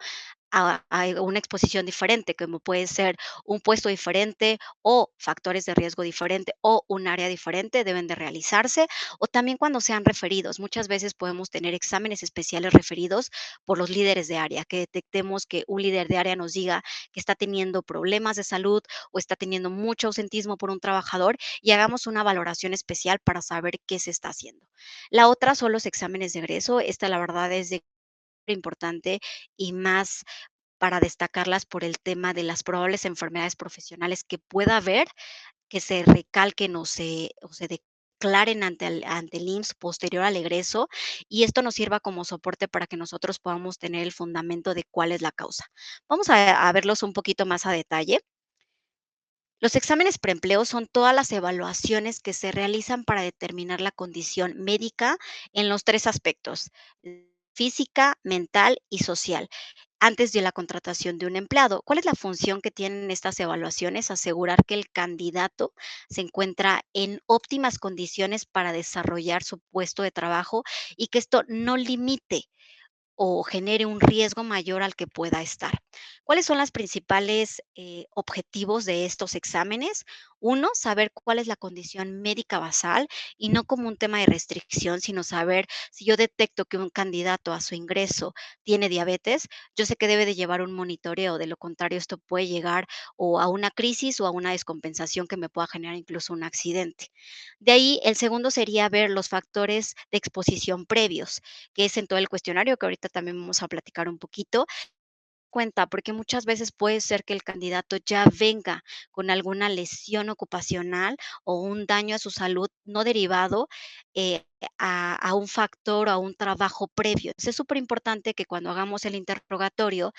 a una exposición diferente, como puede ser un puesto diferente o factores de riesgo diferente o un área diferente, deben de realizarse. O también cuando sean referidos. Muchas veces podemos tener exámenes especiales referidos por los líderes de área, que detectemos que un líder de área nos diga que está teniendo problemas de salud o está teniendo mucho ausentismo por un trabajador y hagamos una valoración especial para saber qué se está haciendo. La otra son los exámenes de egreso. Esta, la verdad, es de importante y más para destacarlas por el tema de las probables enfermedades profesionales que pueda haber, que se recalquen o se declaren ante el IMSS posterior al egreso, y esto nos sirva como soporte para que nosotros podamos tener el fundamento de cuál es la causa. Vamos a verlos un poquito más a detalle. Los exámenes preempleo son todas las evaluaciones que se realizan para determinar la condición médica en los 3 aspectos: física, mental y social, antes de la contratación de un empleado. ¿Cuál es la función que tienen estas evaluaciones? Asegurar que el candidato se encuentra en óptimas condiciones para desarrollar su puesto de trabajo y que esto no limite o genere un riesgo mayor al que pueda estar. ¿Cuáles son los principales objetivos de estos exámenes? Uno, saber cuál es la condición médica basal y no como un tema de restricción, sino saber si yo detecto que un candidato a su ingreso tiene diabetes, yo sé que debe de llevar un monitoreo, de lo contrario esto puede llegar o a una crisis o a una descompensación que me pueda generar incluso un accidente. De ahí, el segundo sería ver los factores de exposición previos, que es en todo el cuestionario, que ahorita también vamos a platicar un poquito, cuenta, porque muchas veces puede ser que el candidato ya venga con alguna lesión ocupacional o un daño a su salud no derivado a un factor o a un trabajo previo. Entonces, es súper importante que cuando hagamos el interrogatorio,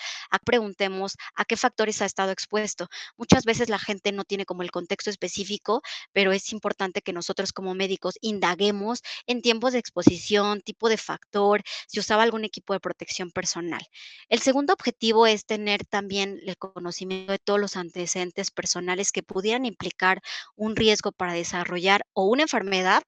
preguntemos a qué factores ha estado expuesto. Muchas veces la gente no tiene como el contexto específico, pero es importante que nosotros como médicos indaguemos en tiempos de exposición, tipo de factor, si usaba algún equipo de protección personal. El segundo objetivo es tener también el conocimiento de todos los antecedentes personales que pudieran implicar un riesgo para desarrollar o una enfermedad,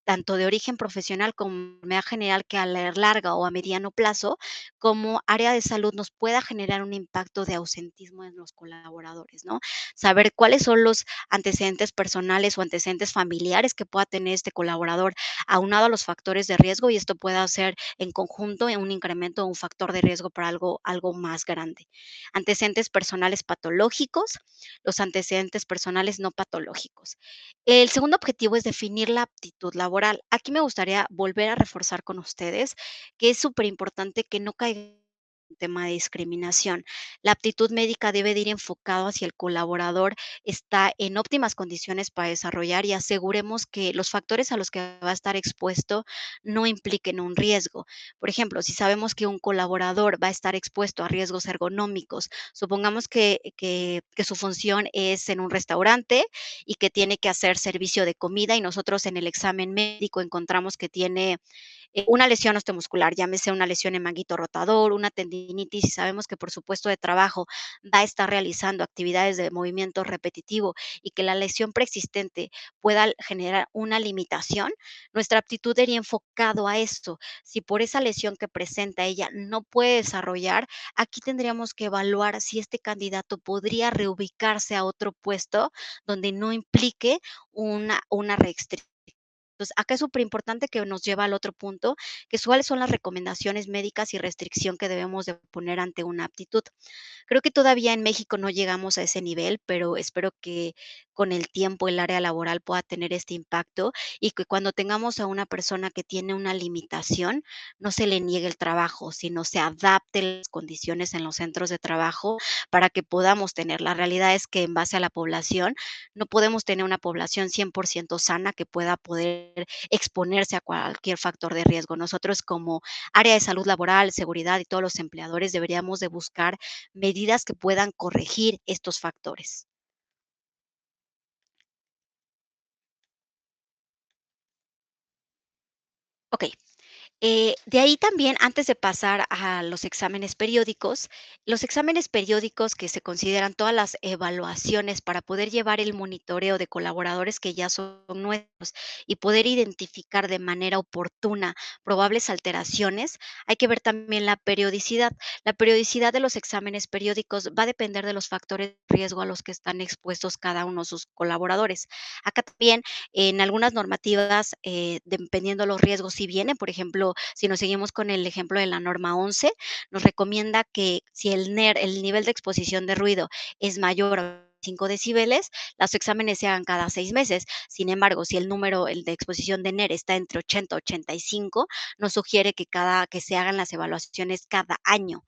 tanto de origen profesional como enfermedad general que a la larga o a mediano plazo, como área de salud nos pueda generar un impacto de ausentismo en los colaboradores, ¿no? Saber cuáles son los antecedentes personales o antecedentes familiares que pueda tener este colaborador aunado a los factores de riesgo y esto pueda ser en conjunto en un incremento de un factor de riesgo para algo más grande. Antecedentes personales patológicos, los antecedentes personales no patológicos. El segundo objetivo es definir la aptitud laboral. Aquí me gustaría volver a reforzar con ustedes que es súper importante que no caiga tema de discriminación. La aptitud médica debe de ir enfocado hacia el colaborador está en óptimas condiciones para desarrollar y aseguremos que los factores a los que va a estar expuesto no impliquen un riesgo. Por ejemplo, si sabemos que un colaborador va a estar expuesto a riesgos ergonómicos, supongamos que su función es en un restaurante y que tiene que hacer servicio de comida y nosotros en el examen médico encontramos que tiene una lesión osteomuscular, llámese una lesión en manguito rotador, una tendinitis, y sabemos que por su puesto de trabajo va a estar realizando actividades de movimiento repetitivo y que la lesión preexistente pueda generar una limitación, nuestra aptitud iría enfocado a esto. Si por esa lesión que presenta ella no puede desarrollar, aquí tendríamos que evaluar si este candidato podría reubicarse a otro puesto donde no implique una restricción. Entonces, acá es superimportante que nos lleva al otro punto, que es cuáles son las recomendaciones médicas y restricción que debemos de poner ante una aptitud. Creo que todavía en México no llegamos a ese nivel, pero espero que con el tiempo el área laboral pueda tener este impacto y que cuando tengamos a una persona que tiene una limitación, no se le niegue el trabajo, sino se adapte las condiciones en los centros de trabajo para que podamos tener. La realidad es que en base a la población, no podemos tener una población 100% sana que pueda poder exponerse a cualquier factor de riesgo. Nosotros como área de salud laboral, seguridad y todos los empleadores deberíamos de buscar medidas que puedan corregir estos factores. Ok, de ahí también, antes de pasar a los exámenes periódicos que se consideran todas las evaluaciones para poder llevar el monitoreo de colaboradores que ya son nuestros y poder identificar de manera oportuna probables alteraciones, hay que ver también la periodicidad. La periodicidad de los exámenes periódicos va a depender de los factores de riesgo a los que están expuestos cada uno de sus colaboradores. Acá también en algunas normativas, dependiendo los riesgos, si vienen, por ejemplo, si nos seguimos con el ejemplo de la norma 11, nos recomienda que si el nivel de exposición de ruido es mayor a 5 decibeles, los exámenes se hagan cada 6 meses. Sin embargo, si el de exposición de NER está entre 80 y 85, nos sugiere que se hagan las evaluaciones cada año.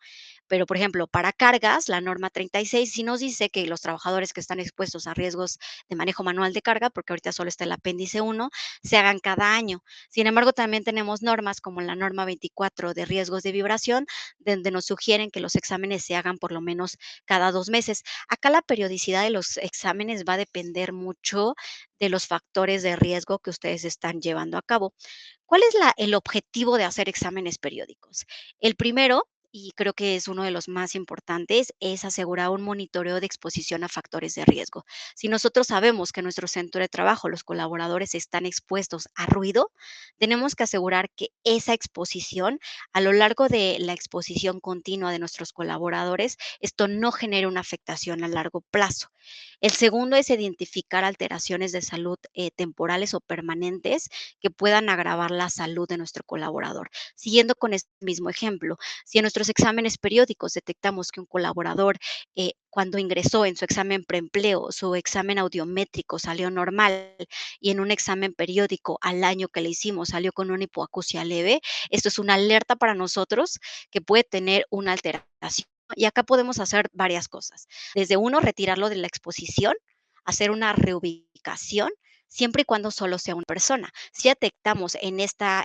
Pero, por ejemplo, para cargas, la norma 36 sí nos dice que los trabajadores que están expuestos a riesgos de manejo manual de carga, porque ahorita solo está el apéndice 1, se hagan cada año. Sin embargo, también tenemos normas como la norma 24 de riesgos de vibración, donde nos sugieren que los exámenes se hagan por lo menos cada 2 meses. Acá la periodicidad de los exámenes va a depender mucho de los factores de riesgo que ustedes están llevando a cabo. ¿Cuál es el objetivo de hacer exámenes periódicos? El primero, y creo que es uno de los más importantes, es asegurar un monitoreo de exposición a factores de riesgo. Si nosotros sabemos que en nuestro centro de trabajo los colaboradores están expuestos a ruido, tenemos que asegurar que esa exposición, a lo largo de la exposición continua de nuestros colaboradores, esto no genere una afectación a largo plazo. El segundo es identificar alteraciones de salud temporales o permanentes que puedan agravar la salud de nuestro colaborador. Siguiendo con este mismo ejemplo, si en nuestros exámenes periódicos detectamos que un colaborador cuando ingresó en su examen preempleo, su examen audiométrico salió normal y en un examen periódico al año que le hicimos salió con una hipoacusia leve, esto es una alerta para nosotros que puede tener una alteración. Y acá podemos hacer varias cosas. Desde uno, retirarlo de la exposición, hacer una reubicación, siempre y cuando solo sea una persona. Si detectamos en estas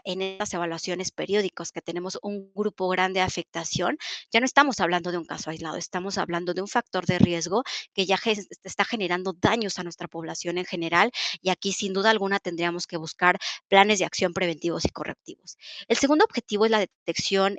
evaluaciones periódicas que tenemos un grupo grande de afectación, ya no estamos hablando de un caso aislado, estamos hablando de un factor de riesgo que ya está generando daños a nuestra población en general y aquí sin duda alguna tendríamos que buscar planes de acción preventivos y correctivos. El segundo objetivo es la detección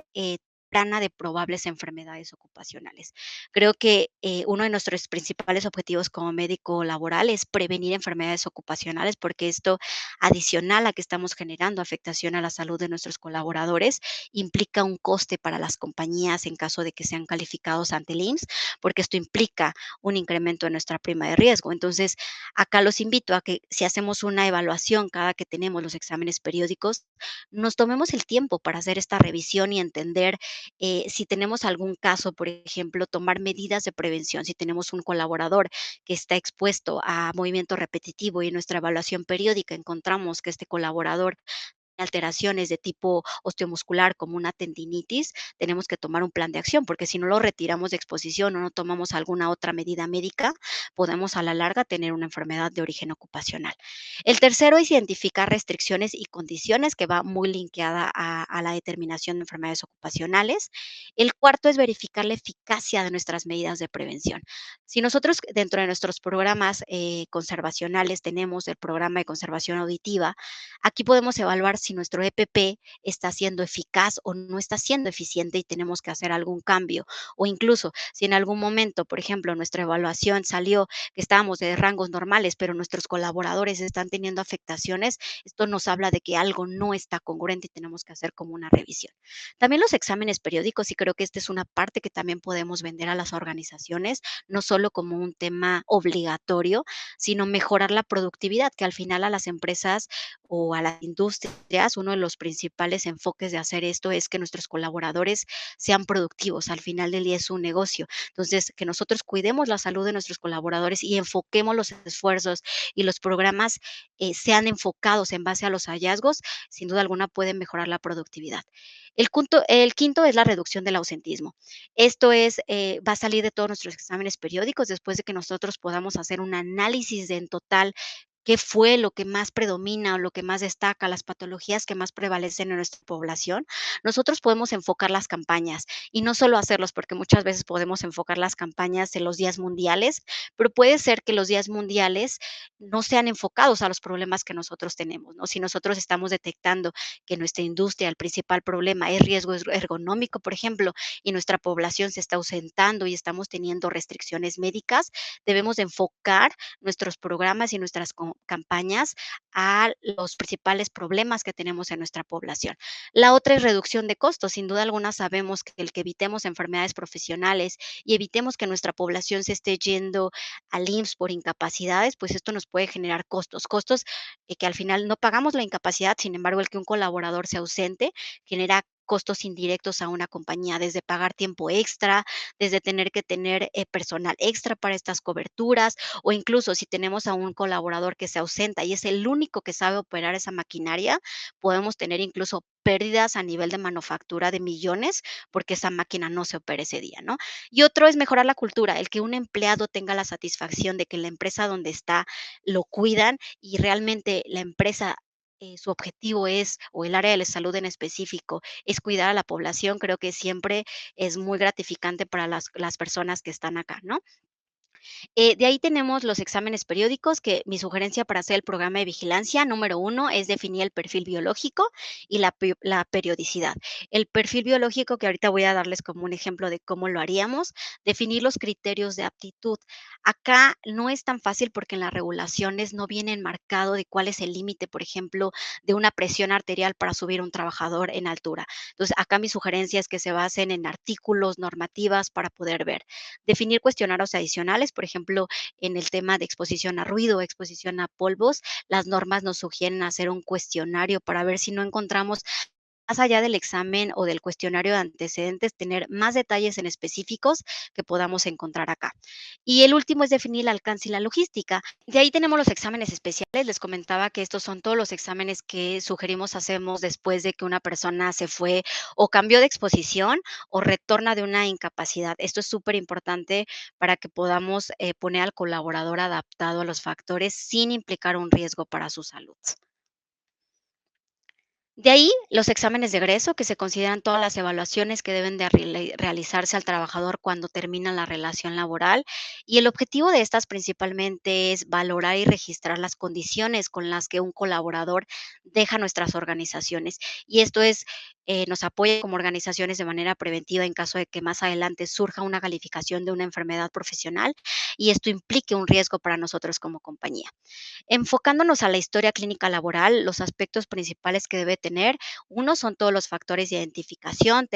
temprana de probables enfermedades ocupacionales. Creo que uno de nuestros principales objetivos como médico laboral es prevenir enfermedades ocupacionales, porque esto, adicional a que estamos generando afectación a la salud de nuestros colaboradores, implica un coste para las compañías en caso de que sean calificados ante el IMSS, porque esto implica un incremento en nuestra prima de riesgo. Entonces, acá los invito a que si hacemos una evaluación cada que tenemos los exámenes periódicos, nos tomemos el tiempo para hacer esta revisión y entender si tenemos algún caso, por ejemplo, tomar medidas de prevención. Si tenemos un colaborador que está expuesto a movimiento repetitivo y en nuestra evaluación periódica encontramos que este colaborador alteraciones de tipo osteomuscular como una tendinitis, tenemos que tomar un plan de acción, porque si no lo retiramos de exposición o no tomamos alguna otra medida médica, podemos a la larga tener una enfermedad de origen ocupacional. El tercero es identificar restricciones y condiciones, que va muy linkeada a la determinación de enfermedades ocupacionales. El cuarto es verificar la eficacia de nuestras medidas de prevención. Si nosotros dentro de nuestros programas conservacionales tenemos el programa de conservación auditiva, aquí podemos evaluar si nuestro EPP está siendo eficaz o no está siendo eficiente y tenemos que hacer algún cambio. O incluso si en algún momento, por ejemplo, nuestra evaluación salió que estábamos de rangos normales, pero nuestros colaboradores están teniendo afectaciones, esto nos habla de que algo no está congruente y tenemos que hacer como una revisión. También los exámenes periódicos, y creo que esta es una parte que también podemos vender a las organizaciones, no solo como un tema obligatorio, sino mejorar la productividad, que al final a las empresas o a las industrias, uno de los principales enfoques de hacer esto es que nuestros colaboradores sean productivos. Al final del día es un negocio. Entonces, que nosotros cuidemos la salud de nuestros colaboradores y enfoquemos los esfuerzos y los programas sean enfocados en base a los hallazgos, sin duda alguna pueden mejorar la productividad. El quinto es la reducción del ausentismo. Esto es, va a salir de todos nuestros exámenes periódicos después de que nosotros podamos hacer un análisis de en total qué fue lo que más predomina o lo que más destaca, las patologías que más prevalecen en nuestra población. Nosotros podemos enfocar las campañas y no solo hacerlos, porque muchas veces podemos enfocar las campañas en los días mundiales, pero puede ser que los días mundiales no sean enfocados a los problemas que nosotros tenemos, ¿no? Si nosotros estamos detectando que nuestra industria, el principal problema es riesgo ergonómico, por ejemplo, y nuestra población se está ausentando y estamos teniendo restricciones médicas, debemos de enfocar nuestros programas y nuestras campañas a los principales problemas que tenemos en nuestra población. La otra es reducción de costos. Sin duda alguna sabemos que el que evitemos enfermedades profesionales y evitemos que nuestra población se esté yendo al IMSS por incapacidades, pues esto nos puede generar costos, costos que al final no pagamos la incapacidad, sin embargo, el que un colaborador se ausente genera costos indirectos a una compañía, desde pagar tiempo extra, desde tener que tener personal extra para estas coberturas, o incluso si tenemos a un colaborador que se ausenta y es el único que sabe operar esa maquinaria, podemos tener incluso pérdidas a nivel de manufactura de millones porque esa máquina no se opera ese día, ¿no? Y otro es mejorar la cultura, el que un empleado tenga la satisfacción de que la empresa donde está lo cuidan y realmente la empresa su objetivo es, o el área de la salud en específico, es cuidar a la población, creo que siempre es muy gratificante para las personas que están acá, ¿no? De ahí tenemos los exámenes periódicos, que mi sugerencia para hacer el programa de vigilancia, número uno, es definir el perfil biológico y la periodicidad. El perfil biológico, que ahorita voy a darles como un ejemplo de cómo lo haríamos, definir los criterios de aptitud. Acá no es tan fácil porque en las regulaciones no viene marcado de cuál es el límite, por ejemplo, de una presión arterial para subir un trabajador en altura. Entonces, acá mi sugerencia es que se basen en artículos, normativas para poder ver. Definir cuestionarios adicionales, por ejemplo, en el tema de exposición a ruido, exposición a polvos, las normas nos sugieren hacer un cuestionario para ver si no encontramos más allá del examen o del cuestionario de antecedentes, tener más detalles en específicos que podamos encontrar acá. Y el último es definir el alcance y la logística. De ahí tenemos los exámenes especiales. Les comentaba que estos son todos los exámenes que sugerimos hacemos después de que una persona se fue o cambió de exposición o retorna de una incapacidad. Esto es súper importante para que podamos poner al colaborador adaptado a los factores sin implicar un riesgo para su salud. De ahí, los exámenes de egreso, que se consideran todas las evaluaciones que deben de realizarse al trabajador cuando termina la relación laboral. Y el objetivo de estas principalmente es valorar y registrar las condiciones con las que un colaborador deja nuestras organizaciones. Y esto es, nos apoya como organizaciones de manera preventiva en caso de que más adelante surja una calificación de una enfermedad profesional y esto implique un riesgo para nosotros como compañía. Enfocándonos a la historia clínica laboral, los aspectos principales que debe tener, uno son todos los factores de identificación,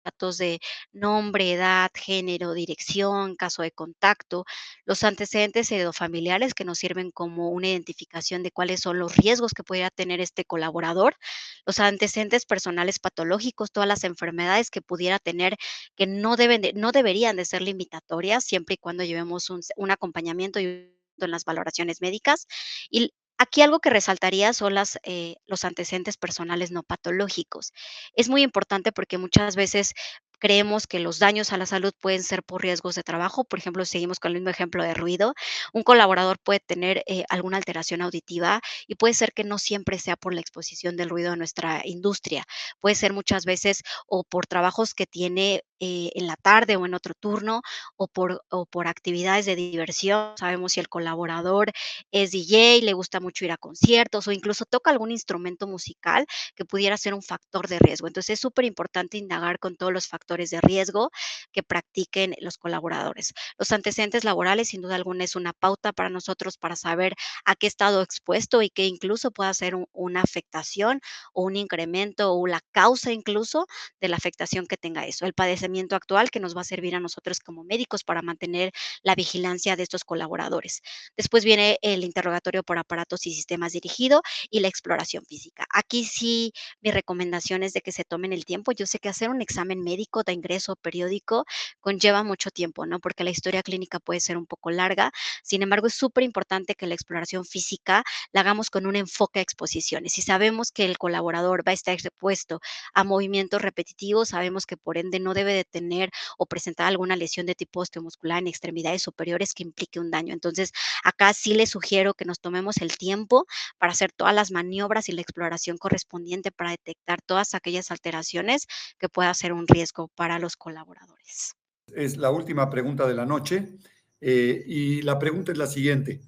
datos de nombre, edad, género, dirección, caso de contacto, los antecedentes familiares que nos sirven como una identificación de cuáles son los riesgos que pudiera tener este colaborador, los antecedentes personales patológicos, todas las enfermedades que pudiera tener que no deberían de ser limitatorias siempre y cuando llevemos un acompañamiento y en las valoraciones médicas y Aquí algo que resaltaría son los antecedentes personales no patológicos. Es muy importante porque muchas veces creemos que los daños a la salud pueden ser por riesgos de trabajo. Por ejemplo, seguimos con el mismo ejemplo de ruido. Un colaborador puede tener alguna alteración auditiva y puede ser que no siempre sea por la exposición del ruido a nuestra industria. Puede ser muchas veces o por trabajos que tiene en la tarde o en otro turno o por actividades de diversión. Sabemos si el colaborador es DJ, le gusta mucho ir a conciertos o incluso toca algún instrumento musical que pudiera ser un factor de riesgo. Entonces es súper importante indagar con todos los factores de riesgo que practiquen los colaboradores. Los antecedentes laborales, sin duda alguna, es una pauta para nosotros para saber a qué estado expuesto y que incluso pueda ser una afectación o un incremento o la causa incluso de la afectación que tenga eso. El padecimiento actual que nos va a servir a nosotros como médicos para mantener la vigilancia de estos colaboradores. Después viene el interrogatorio por aparatos y sistemas dirigido y la exploración física. Aquí sí, mi recomendación es de que se tomen el tiempo. Yo sé que hacer un examen médico de ingreso periódico conlleva mucho tiempo, ¿no? Porque la historia clínica puede ser un poco larga. Sin embargo, es súper importante que la exploración física la hagamos con un enfoque a exposiciones. Si sabemos que el colaborador va a estar expuesto a movimientos repetitivos, sabemos que por ende no debe de tener o presentar alguna lesión de tipo osteomuscular en extremidades superiores que implique un daño. Entonces, acá sí les sugiero que nos tomemos el tiempo para hacer todas las maniobras y la exploración correspondiente para detectar todas aquellas alteraciones que pueda ser un riesgo para los colaboradores. Es la última pregunta de la noche y la pregunta es la siguiente.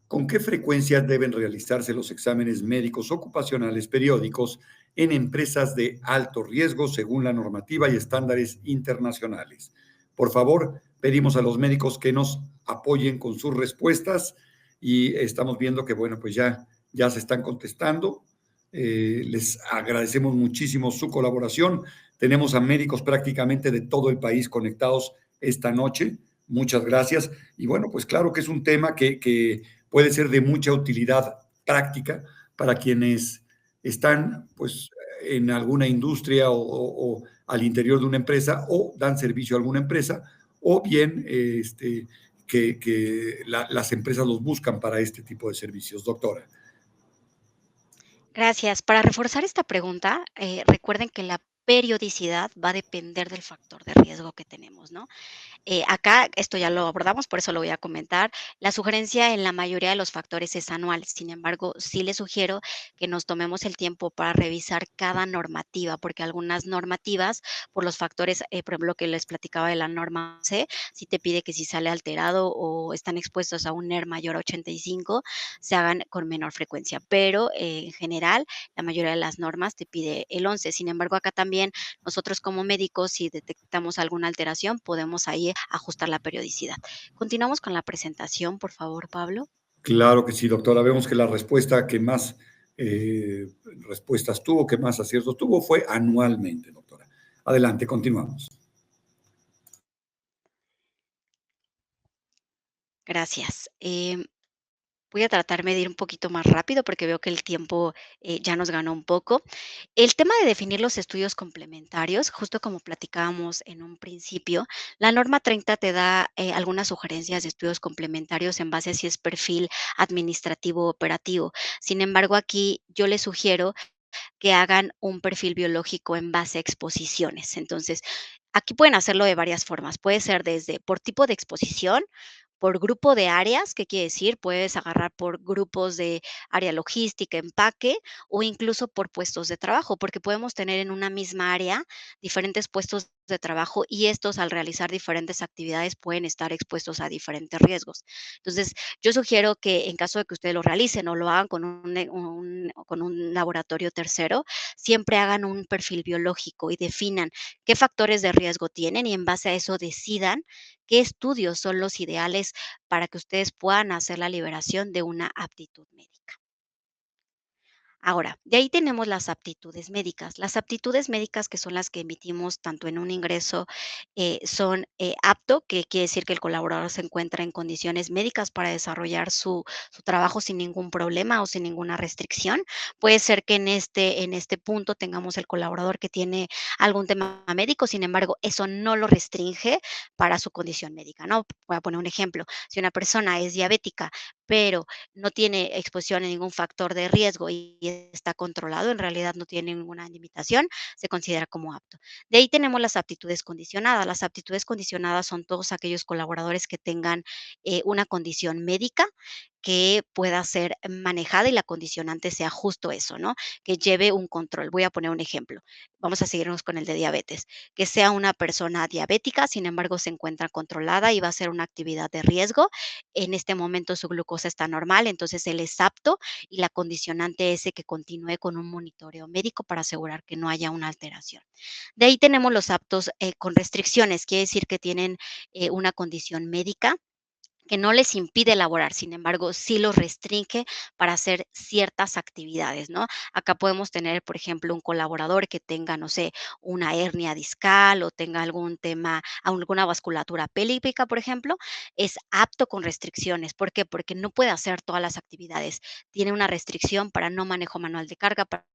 ¿Con qué frecuencia deben realizarse los exámenes médicos ocupacionales periódicos en empresas de alto riesgo según la normativa y estándares internacionales? Por favor, pedimos a los médicos que nos apoyen con sus respuestas y estamos viendo que, bueno, pues ya se están contestando. Les agradecemos muchísimo su colaboración. Tenemos a médicos prácticamente de todo el país conectados esta noche. Muchas gracias. Y bueno, pues claro que es un tema que puede ser de mucha utilidad práctica para quienes están pues en alguna industria o al interior de una empresa o dan servicio a alguna empresa o bien las empresas los buscan para este tipo de servicios, doctora. Gracias. Para reforzar esta pregunta, recuerden que la periodicidad va a depender del factor de riesgo que tenemos, ¿no? Acá esto ya lo abordamos, por eso lo voy a comentar. La sugerencia en la mayoría de los factores es anual. Sin embargo, sí les sugiero que nos tomemos el tiempo para revisar cada normativa, porque algunas normativas, por los factores, por ejemplo, que les platicaba de la norma C, sí te pide que si sale alterado o están expuestos a un NER mayor a 85, se hagan con menor frecuencia. Pero en general, la mayoría de las normas te pide el 11. Sin embargo, acá también nosotros como médicos, si detectamos alguna alteración, podemos ahí ajustar la periodicidad. Continuamos con la presentación, por favor, Pablo. Claro que sí, doctora. Vemos que la respuesta que más respuestas tuvo, que más aciertos tuvo, fue anualmente, doctora. Adelante, continuamos. Gracias. Voy a tratarme de ir un poquito más rápido porque veo que el tiempo ya nos ganó un poco. El tema de definir los estudios complementarios, justo como platicábamos en un principio, la norma 30 te da algunas sugerencias de estudios complementarios en base a si es perfil administrativo o operativo. Sin embargo, aquí yo les sugiero que hagan un perfil biológico en base a exposiciones. Entonces, aquí pueden hacerlo de varias formas. Puede ser desde por tipo de exposición, por grupo de áreas, ¿qué quiere decir? Puedes agarrar por grupos de área logística, empaque o incluso por puestos de trabajo, porque podemos tener en una misma área diferentes puestos de trabajo y estos al realizar diferentes actividades pueden estar expuestos a diferentes riesgos. Entonces, yo sugiero que en caso de que ustedes lo realicen o lo hagan con un laboratorio tercero, siempre hagan un perfil biológico y definan qué factores de riesgo tienen y en base a eso decidan qué estudios son los ideales para que ustedes puedan hacer la liberación de una aptitud médica. Ahora, de ahí tenemos las aptitudes médicas. Las aptitudes médicas, que son las que emitimos tanto en un ingreso, son apto, que quiere decir que el colaborador se encuentra en condiciones médicas para desarrollar su trabajo sin ningún problema o sin ninguna restricción. Puede ser que en este punto tengamos el colaborador que tiene algún tema médico, sin embargo, eso no lo restringe para su condición médica, ¿no? Voy a poner un ejemplo. Si una persona es diabética, pero no tiene exposición a ningún factor de riesgo y está controlado, en realidad no tiene ninguna limitación, se considera como apto. De ahí tenemos las aptitudes condicionadas. Las aptitudes condicionadas son todos aquellos colaboradores que tengan una condición médica que pueda ser manejada y la condicionante sea justo eso, ¿no? Que lleve un control. Voy a poner un ejemplo. Vamos a seguirnos con el de diabetes. Que sea una persona diabética, sin embargo, se encuentra controlada y va a hacer una actividad de riesgo. En este momento su glucosa está normal, entonces él es apto y la condicionante es que continúe con un monitoreo médico para asegurar que no haya una alteración. De ahí tenemos los aptos con restricciones, quiere decir que tienen una condición médica que no les impide elaborar, sin embargo, sí los restringe para hacer ciertas actividades, ¿no? Acá podemos tener, por ejemplo, un colaborador que tenga, no sé, una hernia discal o tenga algún tema, alguna vasculatura pélvica, por ejemplo, es apto con restricciones. ¿Por qué? Porque no puede hacer todas las actividades. Tiene una restricción para no manejo manual de carga, para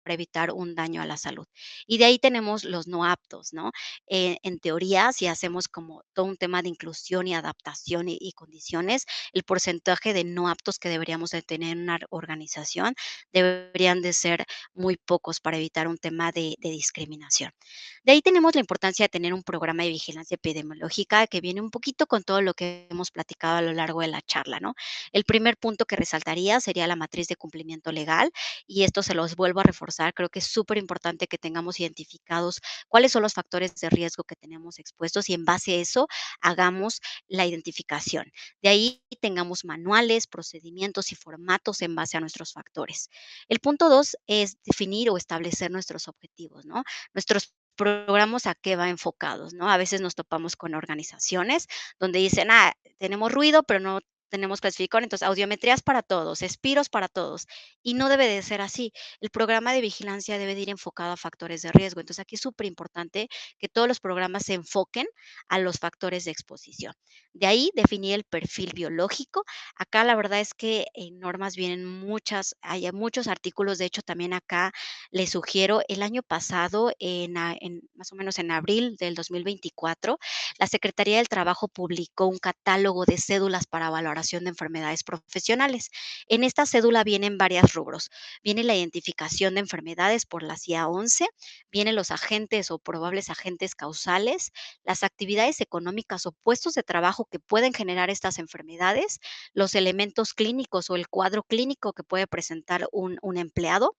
evitar un daño a la salud. Y de ahí tenemos los no aptos, ¿no? En teoría, si hacemos como todo un tema de inclusión y adaptación y condiciones, el porcentaje de no aptos que deberíamos de tener en una organización deberían de ser muy pocos para evitar un tema de discriminación. De ahí tenemos la importancia de tener un programa de vigilancia epidemiológica que viene un poquito con todo lo que hemos platicado a lo largo de la charla, ¿no? El primer punto que resaltaría sería la matriz de cumplimiento legal y esto se los vuelvo a reforzar. Creo que es súper importante que tengamos identificados cuáles son los factores de riesgo que tenemos expuestos y en base a eso hagamos la identificación. De ahí tengamos manuales, procedimientos y formatos en base a nuestros factores. El punto dos es definir o establecer nuestros objetivos, ¿no? Nuestros programas a qué va enfocados, ¿no? A veces nos topamos con organizaciones donde dicen, tenemos ruido, pero no tenemos clasificador, entonces audiometrías para todos, espiros para todos, y no debe de ser así. El programa de vigilancia debe de ir enfocado a factores de riesgo. Entonces, aquí es súper importante que todos los programas se enfoquen a los factores de exposición. De ahí, definir el perfil biológico. Acá la verdad es que en normas vienen hay muchos artículos. De hecho, también acá les sugiero, el año pasado, más o menos en abril del 2024, la Secretaría del Trabajo publicó un catálogo de cédulas para valoración de enfermedades profesionales. En esta cédula vienen varios rubros. Viene la identificación de enfermedades por la CIA 11, vienen los agentes o probables agentes causales, las actividades económicas o puestos de trabajo que pueden generar estas enfermedades, los elementos clínicos o el cuadro clínico que puede presentar un empleado,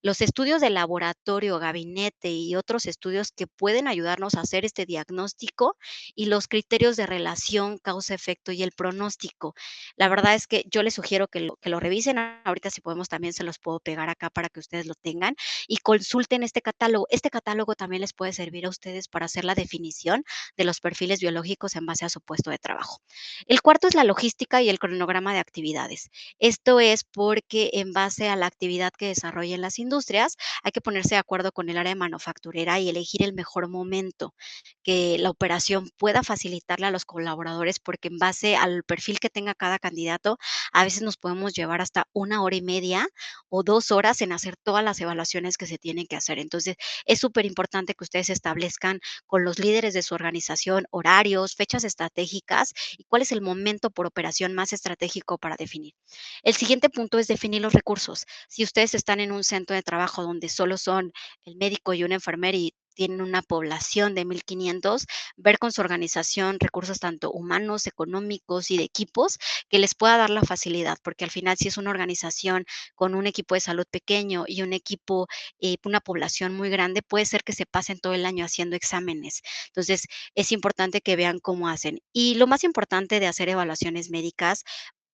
los estudios de laboratorio, gabinete y otros estudios que pueden ayudarnos a hacer este diagnóstico y los criterios de relación causa-efecto y el pronóstico. La verdad es que yo les sugiero que lo revisen. Ahorita si podemos también se los puedo pegar acá para que ustedes lo tengan y consulten este catálogo. Este catálogo también les puede servir a ustedes para hacer la definición de los perfiles biológicos en base a su puesto de trabajo. El cuarto es la logística y el cronograma de actividades. Esto es porque en base a la actividad que desarrollen las industrias, hay que ponerse de acuerdo con el área manufacturera y elegir el mejor momento que la operación pueda facilitarle a los colaboradores, porque en base al perfil que tenga cada candidato, a veces nos podemos llevar hasta 1 hora y media o 2 horas en hacer todas las evaluaciones que se tienen que hacer. Entonces, es súper importante que ustedes establezcan con los líderes de su organización horarios, fechas estratégicas y cuál es el momento por operación más estratégico para definir. El siguiente punto es definir los recursos. Si ustedes están en un centro de trabajo donde solo son el médico y una enfermera y tienen una población de 1,500, ver con su organización recursos tanto humanos, económicos y de equipos que les pueda dar la facilidad, porque al final si es una organización con un equipo de salud pequeño y un equipo, una población muy grande, puede ser que se pasen todo el año haciendo exámenes. Entonces, es importante que vean cómo hacen. Y lo más importante de hacer evaluaciones médicas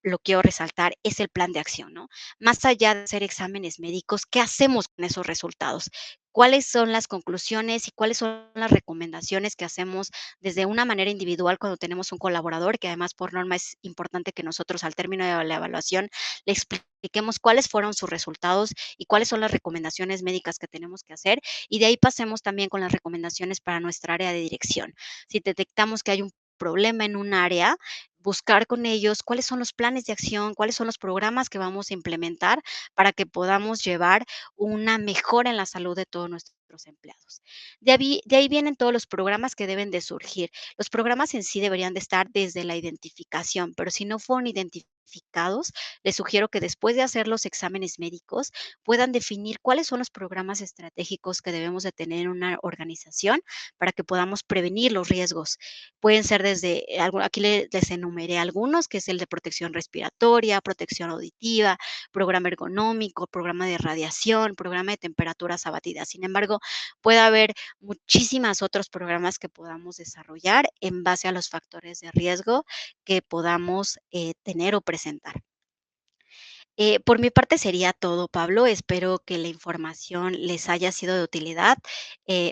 lo quiero resaltar, es el plan de acción, ¿no? Más allá de hacer exámenes médicos, ¿qué hacemos con esos resultados? ¿Cuáles son las conclusiones y cuáles son las recomendaciones que hacemos desde una manera individual cuando tenemos un colaborador? Que además por norma es importante que nosotros al término de la evaluación le expliquemos cuáles fueron sus resultados y cuáles son las recomendaciones médicas que tenemos que hacer. Y de ahí pasemos también con las recomendaciones para nuestra área de dirección. Si detectamos que hay un problema en un área, buscar con ellos cuáles son los planes de acción, cuáles son los programas que vamos a implementar para que podamos llevar una mejora en la salud de todos nuestros empleados. De ahí vienen todos los programas que deben de surgir. Los programas en sí deberían de estar desde la identificación, pero si no fueron identificados, certificados, les sugiero que después de hacer los exámenes médicos puedan definir cuáles son los programas estratégicos que debemos de tener en una organización para que podamos prevenir los riesgos. Pueden ser desde, aquí les enumeré algunos, que es el de protección respiratoria, protección auditiva, programa ergonómico, programa de radiación, programa de temperaturas abatidas. Sin embargo, puede haber muchísimas otros programas que podamos desarrollar en base a los factores de riesgo que podamos tener o presentar. Por mi parte sería todo, Pablo. Espero que la información les haya sido de utilidad.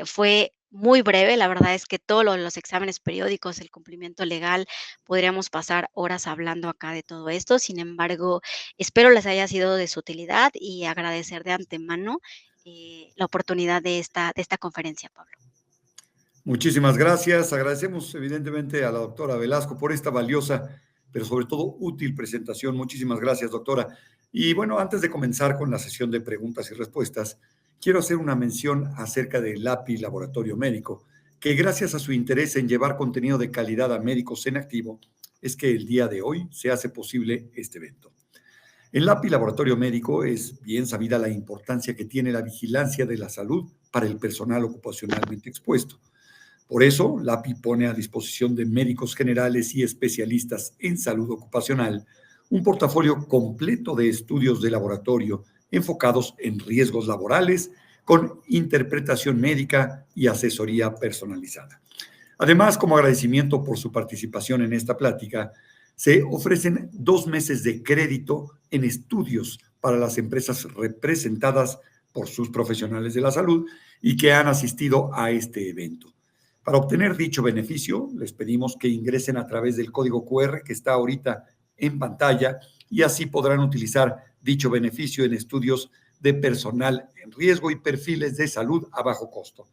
Fue muy breve, la verdad es que todo lo de los exámenes periódicos, el cumplimiento legal, podríamos pasar horas hablando acá de todo esto. Sin embargo, espero les haya sido de su utilidad y agradecer de antemano la oportunidad de esta conferencia, Pablo. Muchísimas gracias. Agradecemos evidentemente a la doctora Velasco por esta valiosa, pero sobre todo útil presentación. Muchísimas gracias, doctora. Y bueno, antes de comenzar con la sesión de preguntas y respuestas, quiero hacer una mención acerca del API Laboratorio Médico, que gracias a su interés en llevar contenido de calidad a médicos en activo, es que el día de hoy se hace posible este evento. En el API Laboratorio Médico es bien sabida la importancia que tiene la vigilancia de la salud para el personal ocupacionalmente expuesto. Por eso, la API pone a disposición de médicos generales y especialistas en salud ocupacional un portafolio completo de estudios de laboratorio enfocados en riesgos laborales con interpretación médica y asesoría personalizada. Además, como agradecimiento por su participación en esta plática, se ofrecen 2 meses de crédito en estudios para las empresas representadas por sus profesionales de la salud y que han asistido a este evento. Para obtener dicho beneficio, les pedimos que ingresen a través del código QR que está ahorita en pantalla y así podrán utilizar dicho beneficio en estudios de personal en riesgo y perfiles de salud a bajo costo.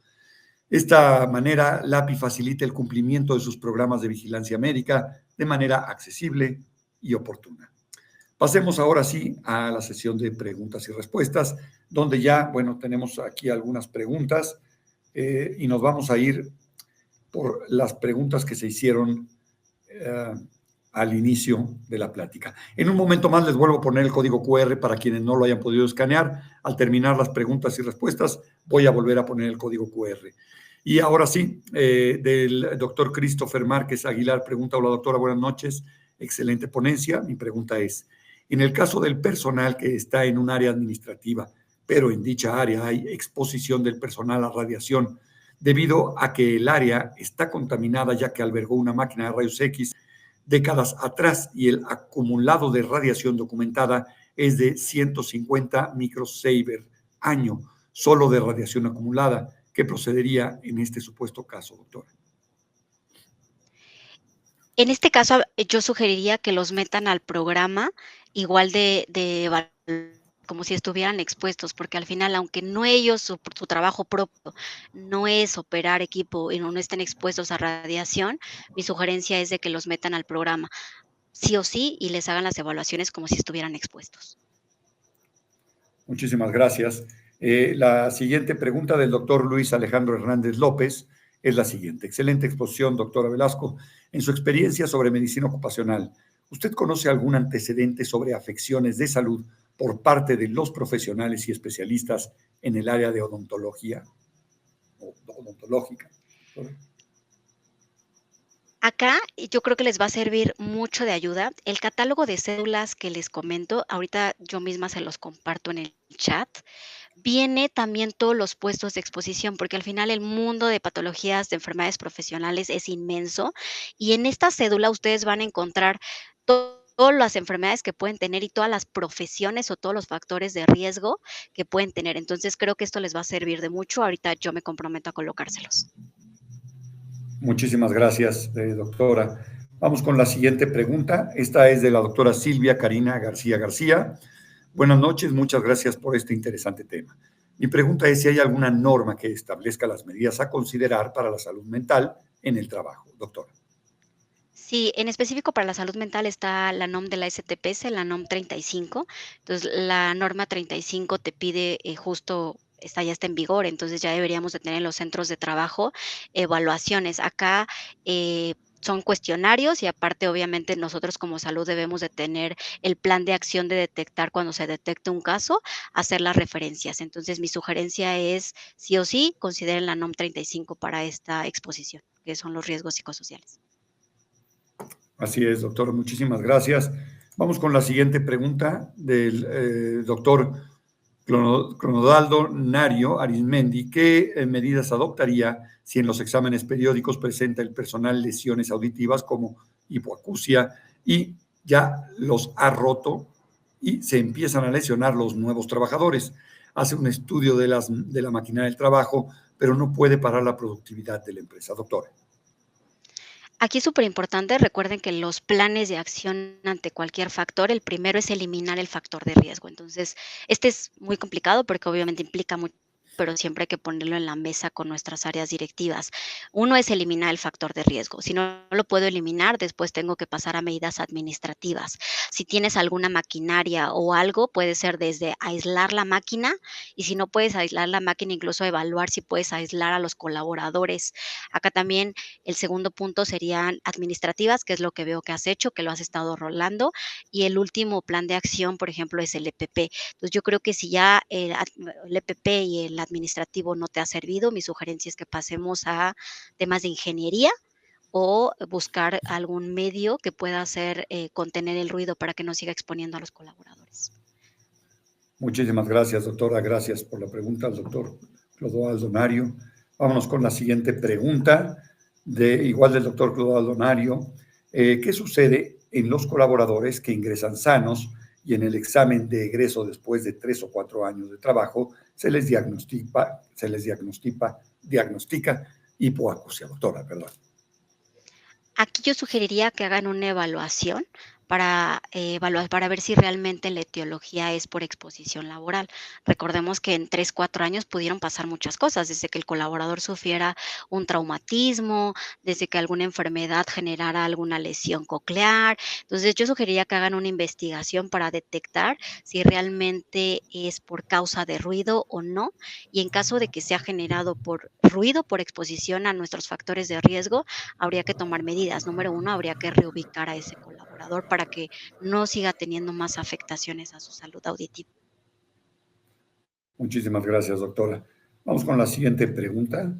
De esta manera, la API facilita el cumplimiento de sus programas de vigilancia médica de manera accesible y oportuna. Pasemos ahora sí a la sesión de preguntas y respuestas, donde ya, bueno, tenemos aquí algunas preguntas y nos vamos a ir por las preguntas que se hicieron al inicio de la plática. En un momento más les vuelvo a poner el código QR para quienes no lo hayan podido escanear. Al terminar las preguntas y respuestas, voy a volver a poner el código QR. Y ahora sí, del doctor Christopher Márquez Aguilar pregunta: hola doctora, buenas noches, excelente ponencia. Mi pregunta es, en el caso del personal que está en un área administrativa, pero en dicha área hay exposición del personal a radiación, debido a que el área está contaminada ya que albergó una máquina de rayos X décadas atrás y el acumulado de radiación documentada es de 150 microsievert año, solo de radiación acumulada. ¿Qué procedería en este supuesto caso, doctora? En este caso, yo sugeriría que los metan al programa igual como si estuvieran expuestos, porque al final, aunque no ellos, su trabajo propio no es operar equipo y no estén expuestos a radiación, mi sugerencia es de que los metan al programa, sí o sí, y les hagan las evaluaciones como si estuvieran expuestos. Muchísimas gracias. La siguiente pregunta del doctor Luis Alejandro Hernández López es la siguiente. Excelente exposición, doctora Velasco. En su experiencia sobre medicina ocupacional, ¿usted conoce algún antecedente sobre afecciones de salud por parte de los profesionales y especialistas en el área de odontología o odontológica? Acá yo creo que les va a servir mucho de ayuda. El catálogo de cédulas que les comento, ahorita yo misma se los comparto en el chat. Viene también todos los puestos de exposición, porque al final el mundo de patologías, de enfermedades profesionales es inmenso, y en esta cédula ustedes van a encontrar todas las enfermedades que pueden tener y todas las profesiones o todos los factores de riesgo que pueden tener. Entonces, creo que esto les va a servir de mucho. Ahorita yo me comprometo a colocárselos. Muchísimas gracias, doctora. Vamos con la siguiente pregunta. Esta es de la doctora Silvia Karina García García. Buenas noches, muchas gracias por este interesante tema. Mi pregunta es si hay alguna norma que establezca las medidas a considerar para la salud mental en el trabajo, doctora. Sí, en específico para la salud mental está la NOM de la STPS, la NOM 35. Entonces, la norma 35 te pide justo, esta ya está en vigor, entonces ya deberíamos de tener en los centros de trabajo evaluaciones. Acá son cuestionarios y aparte, obviamente, nosotros como salud debemos de tener el plan de acción de detectar cuando se detecte un caso, hacer las referencias. Entonces, mi sugerencia es, sí o sí, consideren la NOM 35 para esta exposición, que son los riesgos psicosociales. Así es, doctor. Muchísimas gracias. Vamos con la siguiente pregunta del doctor Cronodaldo Nario Arismendi. ¿Qué medidas adoptaría si en los exámenes periódicos presenta el personal lesiones auditivas como hipoacusia y ya los ha roto y se empiezan a lesionar los nuevos trabajadores? Hace un estudio de la maquinaria del trabajo, pero no puede parar la productividad de la empresa, doctor. Aquí es súper importante, recuerden que los planes de acción ante cualquier factor, el primero es eliminar el factor de riesgo. Entonces, este es muy complicado porque obviamente implica mucho, pero siempre hay que ponerlo en la mesa con nuestras áreas directivas. Uno es eliminar el factor de riesgo. Si no lo puedo eliminar, después tengo que pasar a medidas administrativas. Si tienes alguna maquinaria o algo, puede ser desde aislar la máquina y si no puedes aislar la máquina, incluso evaluar si puedes aislar a los colaboradores. Acá también el segundo punto serían administrativas, que es lo que veo que has hecho, que lo has estado rolando. Y el último plan de acción, por ejemplo, es el EPP. Entonces, yo creo que si ya el EPP y el administrativo no te ha servido, mi sugerencia es que pasemos a temas de ingeniería o buscar algún medio que pueda hacer contener el ruido para que no siga exponiendo a los colaboradores. Muchísimas gracias, doctora. Gracias por la pregunta al doctor Clodoaldo Nario. Vámonos con la siguiente pregunta, igual del doctor Clodoaldo Nario. ¿Qué sucede en los colaboradores que ingresan sanos y en el examen de egreso después de 3 o 4 años de trabajo diagnostica hipoacusia, doctora, perdón? Aquí yo sugeriría que hagan una evaluación para evaluar, para ver si realmente la etiología es por exposición laboral. Recordemos que en 3, 4 años pudieron pasar muchas cosas, desde que el colaborador sufriera un traumatismo, desde que alguna enfermedad generara alguna lesión coclear. Entonces, yo sugeriría que hagan una investigación para detectar si realmente es por causa de ruido o no, y en caso de que sea generado por ruido, por exposición a nuestros factores de riesgo, habría que tomar medidas. Número uno, habría que reubicar a ese colaborador para que no siga teniendo más afectaciones a su salud auditiva. Muchísimas gracias, doctora. Vamos con la siguiente pregunta.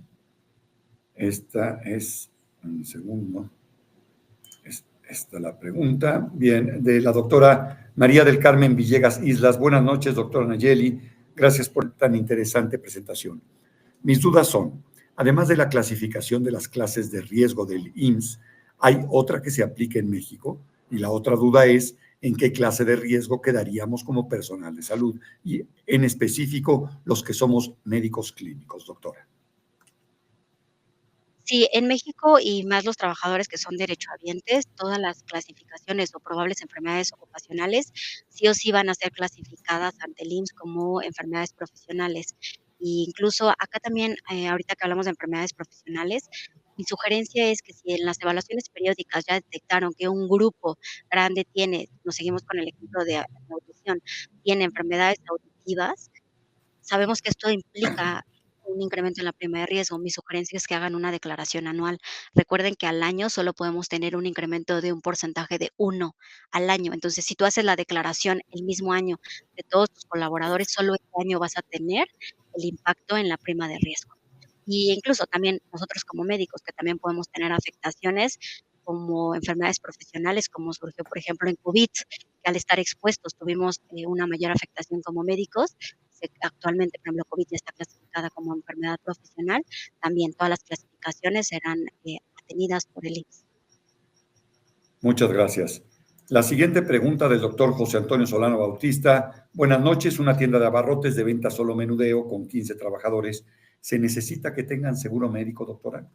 Esta es, un segundo, esta la pregunta. Bien, de la doctora María del Carmen Villegas Islas. Buenas noches, doctora Nayeli. Gracias por tan interesante presentación. Mis dudas son, además de la clasificación de las clases de riesgo del IMSS, ¿hay otra que se aplique en México? Y la otra duda es, ¿en qué clase de riesgo quedaríamos como personal de salud? Y en específico, los que somos médicos clínicos, doctora. Sí, en México y más los trabajadores que son derechohabientes, todas las clasificaciones o probables enfermedades ocupacionales sí o sí van a ser clasificadas ante el IMSS como enfermedades profesionales. E incluso acá también, ahorita que hablamos de enfermedades profesionales, mi sugerencia es que si en las evaluaciones periódicas ya detectaron que un grupo grande tiene, nos seguimos con el ejemplo de audición, tiene enfermedades auditivas, sabemos que esto implica un incremento en la prima de riesgo. Mi sugerencia es que hagan una declaración anual. Recuerden que al año solo podemos tener un incremento de un porcentaje de 1 al año. Entonces, si tú haces la declaración el mismo año de todos tus colaboradores, solo este año vas a tener el impacto en la prima de riesgo. Y incluso también nosotros como médicos, que también podemos tener afectaciones como enfermedades profesionales, como surgió, por ejemplo, en COVID, que al estar expuestos tuvimos una mayor afectación como médicos. Actualmente, por ejemplo, COVID ya está clasificada como enfermedad profesional. También todas las clasificaciones serán atendidas por el IMSS. Muchas gracias. La siguiente pregunta del doctor José Antonio Solano Bautista. Buenas noches, una tienda de abarrotes de venta solo menudeo con 15 trabajadores. ¿Se necesita que tengan seguro médico, doctora?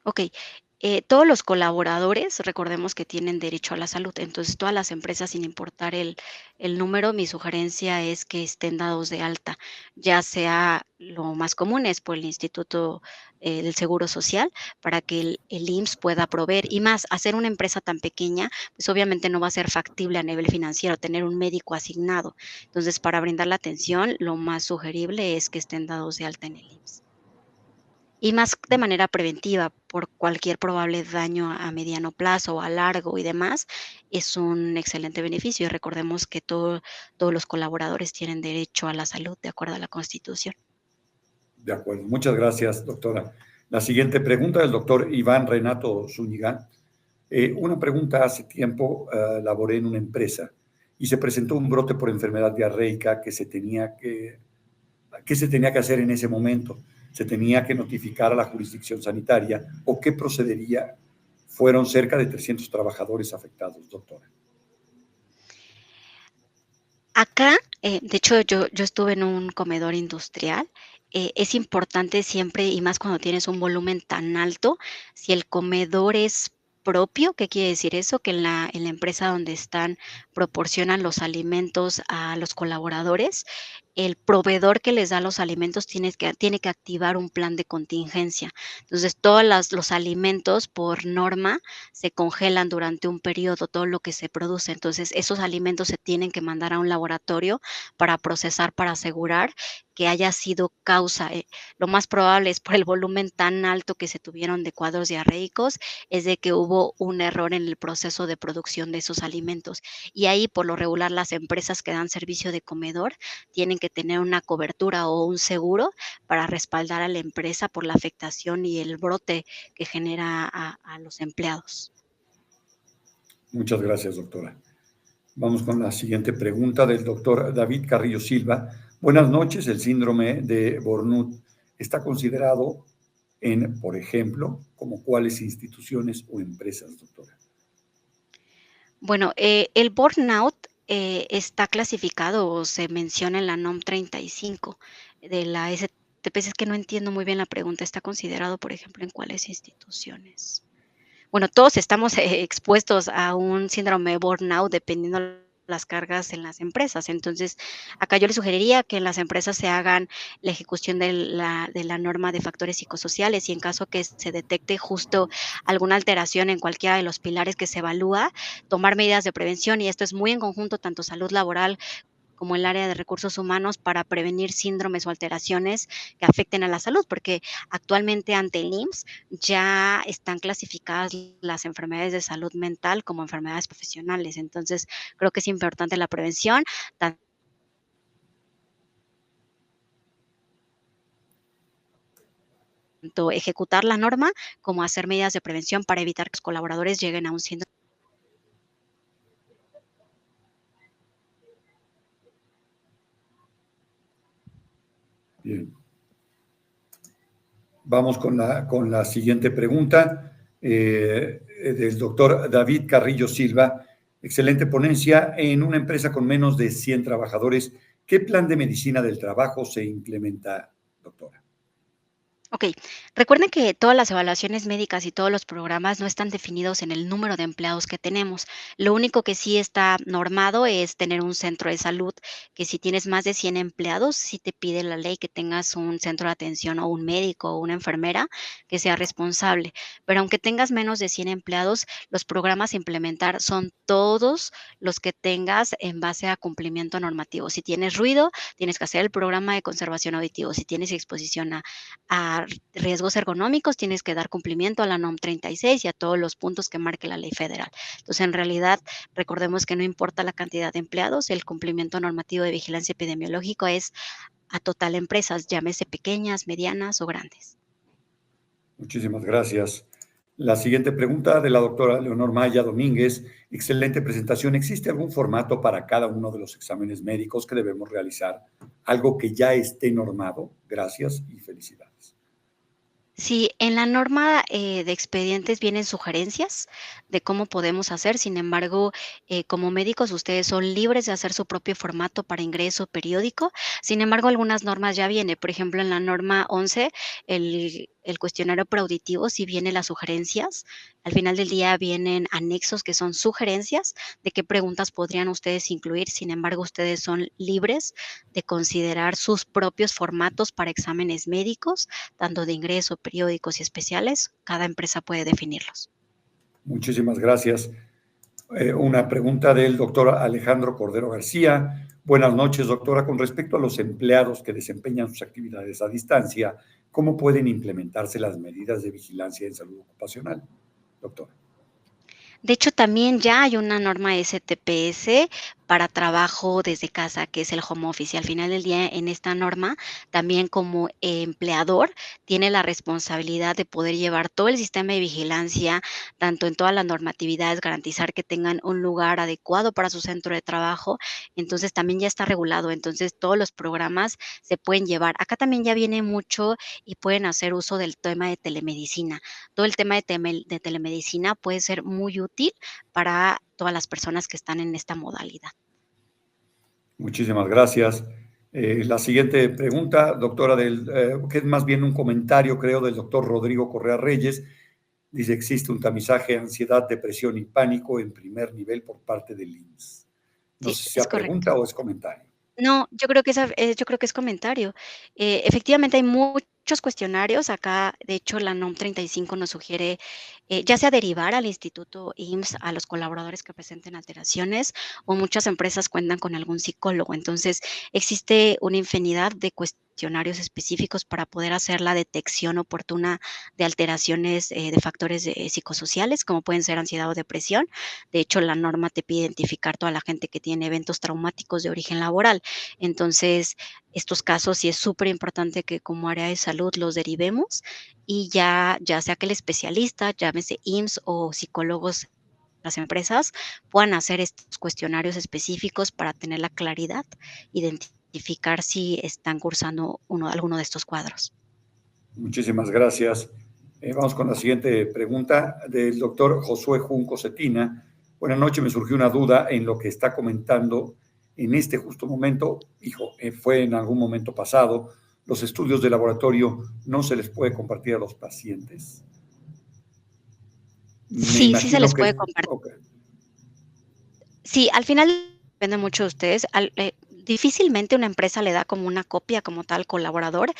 Okey, todos los colaboradores, recordemos que tienen derecho a la salud. Entonces, todas las empresas, sin importar el número, mi sugerencia es que estén dados de alta, ya sea lo más común es por el Instituto, del Seguro Social, para que el IMSS pueda proveer. Y más, hacer una empresa tan pequeña, pues, obviamente no va a ser factible a nivel financiero tener un médico asignado. Entonces, para brindar la atención, lo más sugerible es que estén dados de alta en el IMSS. y más de manera preventiva por cualquier probable daño a mediano plazo o a largo y demás, es un excelente beneficio. Y recordemos que todos los colaboradores tienen derecho a la salud de acuerdo a la Constitución. De acuerdo. Muchas gracias, doctora. La siguiente pregunta del doctor Iván Renato Zúñiga. Una pregunta: hace tiempo laboré en una empresa y se presentó un brote por enfermedad diarreica que se tenía que hacer en ese momento. ¿Se tenía que notificar a la jurisdicción sanitaria o qué procedería? Fueron cerca de 300 trabajadores afectados, doctora. Acá, de hecho, yo estuve en un comedor industrial. Es importante siempre, y más cuando tienes un volumen tan alto, si el comedor es propio, ¿qué quiere decir eso? Que en la empresa donde están proporcionan los alimentos a los colaboradores, el proveedor que les da los alimentos tiene que activar un plan de contingencia. Entonces, todos los alimentos, por norma, se congelan durante un periodo, todo lo que se produce. Entonces, esos alimentos se tienen que mandar a un laboratorio para procesar, para asegurar que haya sido causa. Lo más probable es por el volumen tan alto que se tuvieron de cuadros diarreicos, es de que hubo un error en el proceso de producción de esos alimentos. Y ahí, por lo regular, las empresas que dan servicio de comedor tienen que tener una cobertura o un seguro para respaldar a la empresa por la afectación y el brote que genera a los empleados. Muchas gracias, doctora. Vamos con la siguiente pregunta del doctor David Carrillo Silva. Buenas noches. El síndrome de Burnout está considerado en, por ejemplo, como cuáles instituciones o empresas, doctora. Bueno, el burnout está clasificado o se menciona en la NOM 35 de la STP. Es que no entiendo muy bien la pregunta. ¿Está considerado, por ejemplo, en cuáles instituciones? Bueno, todos estamos expuestos a un síndrome de burnout dependiendo las cargas en las empresas. Entonces, acá yo le sugeriría que en las empresas se hagan la ejecución de la norma de factores psicosociales y en caso que se detecte justo alguna alteración en cualquiera de los pilares que se evalúa, tomar medidas de prevención y esto es muy en conjunto, tanto salud laboral como el área de recursos humanos para prevenir síndromes o alteraciones que afecten a la salud, porque actualmente ante el IMSS ya están clasificadas las enfermedades de salud mental como enfermedades profesionales. Entonces, creo que es importante la prevención, tanto ejecutar la norma como hacer medidas de prevención para evitar que los colaboradores lleguen a un síndrome. Bien. Vamos con la siguiente pregunta del doctor David Carrillo Silva. Excelente ponencia. En una empresa con menos de 100 trabajadores, ¿qué plan de medicina del trabajo se implementa, doctora? Ok, recuerden que todas las evaluaciones médicas y todos los programas no están definidos en el número de empleados que tenemos. Lo único que sí está normado es tener un centro de salud, que si tienes más de 100 empleados, sí te pide la ley que tengas un centro de atención o un médico o una enfermera que sea responsable. Pero aunque tengas menos de 100 empleados, los programas a implementar son todos los que tengas en base a cumplimiento normativo. Si tienes ruido, tienes que hacer el programa de conservación auditivo. Si tienes exposición a riesgos ergonómicos, tienes que dar cumplimiento a la NOM 36 y a todos los puntos que marque la ley federal. Entonces, en realidad, recordemos que no importa la cantidad de empleados, el cumplimiento normativo de vigilancia epidemiológico es a total empresas, llámese pequeñas, medianas o grandes. Muchísimas gracias. La siguiente pregunta de la doctora Leonor Maya Domínguez. Excelente presentación. ¿Existe algún formato para cada uno de los exámenes médicos que debemos realizar? ¿Algo que ya esté normado? Gracias y felicidades. Sí, en la norma de expedientes vienen sugerencias de cómo podemos hacer. Sin embargo, como médicos, ustedes son libres de hacer su propio formato para ingreso periódico. Sin embargo, algunas normas ya vienen. Por ejemplo, en la norma 11, el cuestionario preauditivo, sí vienen las sugerencias. Al final del día vienen anexos que son sugerencias de qué preguntas podrían ustedes incluir. Sin embargo, ustedes son libres de considerar sus propios formatos para exámenes médicos tanto de ingreso, periódicos y especiales, cada empresa puede definirlos. Muchísimas gracias. Una pregunta del doctor Alejandro Cordero García. Buenas noches, doctora. Con respecto a los empleados que desempeñan sus actividades a distancia, ¿Cómo pueden implementarse las medidas de vigilancia en salud ocupacional, doctora? De hecho, también ya hay una norma STPS para trabajo desde casa, que es el home office. Y al final del día, en esta norma, también como empleador, tiene la responsabilidad de poder llevar todo el sistema de vigilancia, tanto en todas las normatividades, garantizar que tengan un lugar adecuado para su centro de trabajo. Entonces, también ya está regulado. Entonces, todos los programas se pueden llevar. Acá también ya viene mucho y pueden hacer uso del tema de telemedicina. Todo el tema de telemedicina puede ser muy útil para todas las personas que están en esta modalidad. Muchísimas gracias. La siguiente pregunta, doctora, que es más bien un comentario, creo, del doctor Rodrigo Correa Reyes. Dice, existe un tamizaje de ansiedad, depresión y pánico en primer nivel por parte del IMSS. No Sí, sé si es sea correcto. pregunta o es comentario. No, yo creo que es comentario. Efectivamente, hay muchos cuestionarios. Acá, de hecho, la NOM 35 nos sugiere, ya sea derivar al instituto IMSS a los colaboradores que presenten alteraciones, o muchas empresas cuentan con algún psicólogo. Entonces, existe una infinidad de cuestionarios específicos para poder hacer la detección oportuna de alteraciones, de factores, psicosociales, como pueden ser ansiedad o depresión. De hecho, la norma te pide identificar toda la gente que tiene eventos traumáticos de origen laboral. Entonces, estos casos sí es súper importante que como área de salud los derivemos y ya sea que el especialista, llámese IMSS o psicólogos, las empresas puedan hacer estos cuestionarios específicos para tener la claridad, identificar si están cursando alguno de estos cuadros. Muchísimas gracias. Vamos con la siguiente pregunta del doctor Josué Junco Cetina. Buenas noches, me surgió una duda en lo que está comentando en este justo momento. Hijo, fue en algún momento pasado. Los estudios de laboratorio no se les puede compartir a los pacientes. Me Sí, sí se imagino les que... puede compartir. Ok. Sí, al final depende mucho de ustedes. Difícilmente una empresa le da como una copia como tal al colaborador.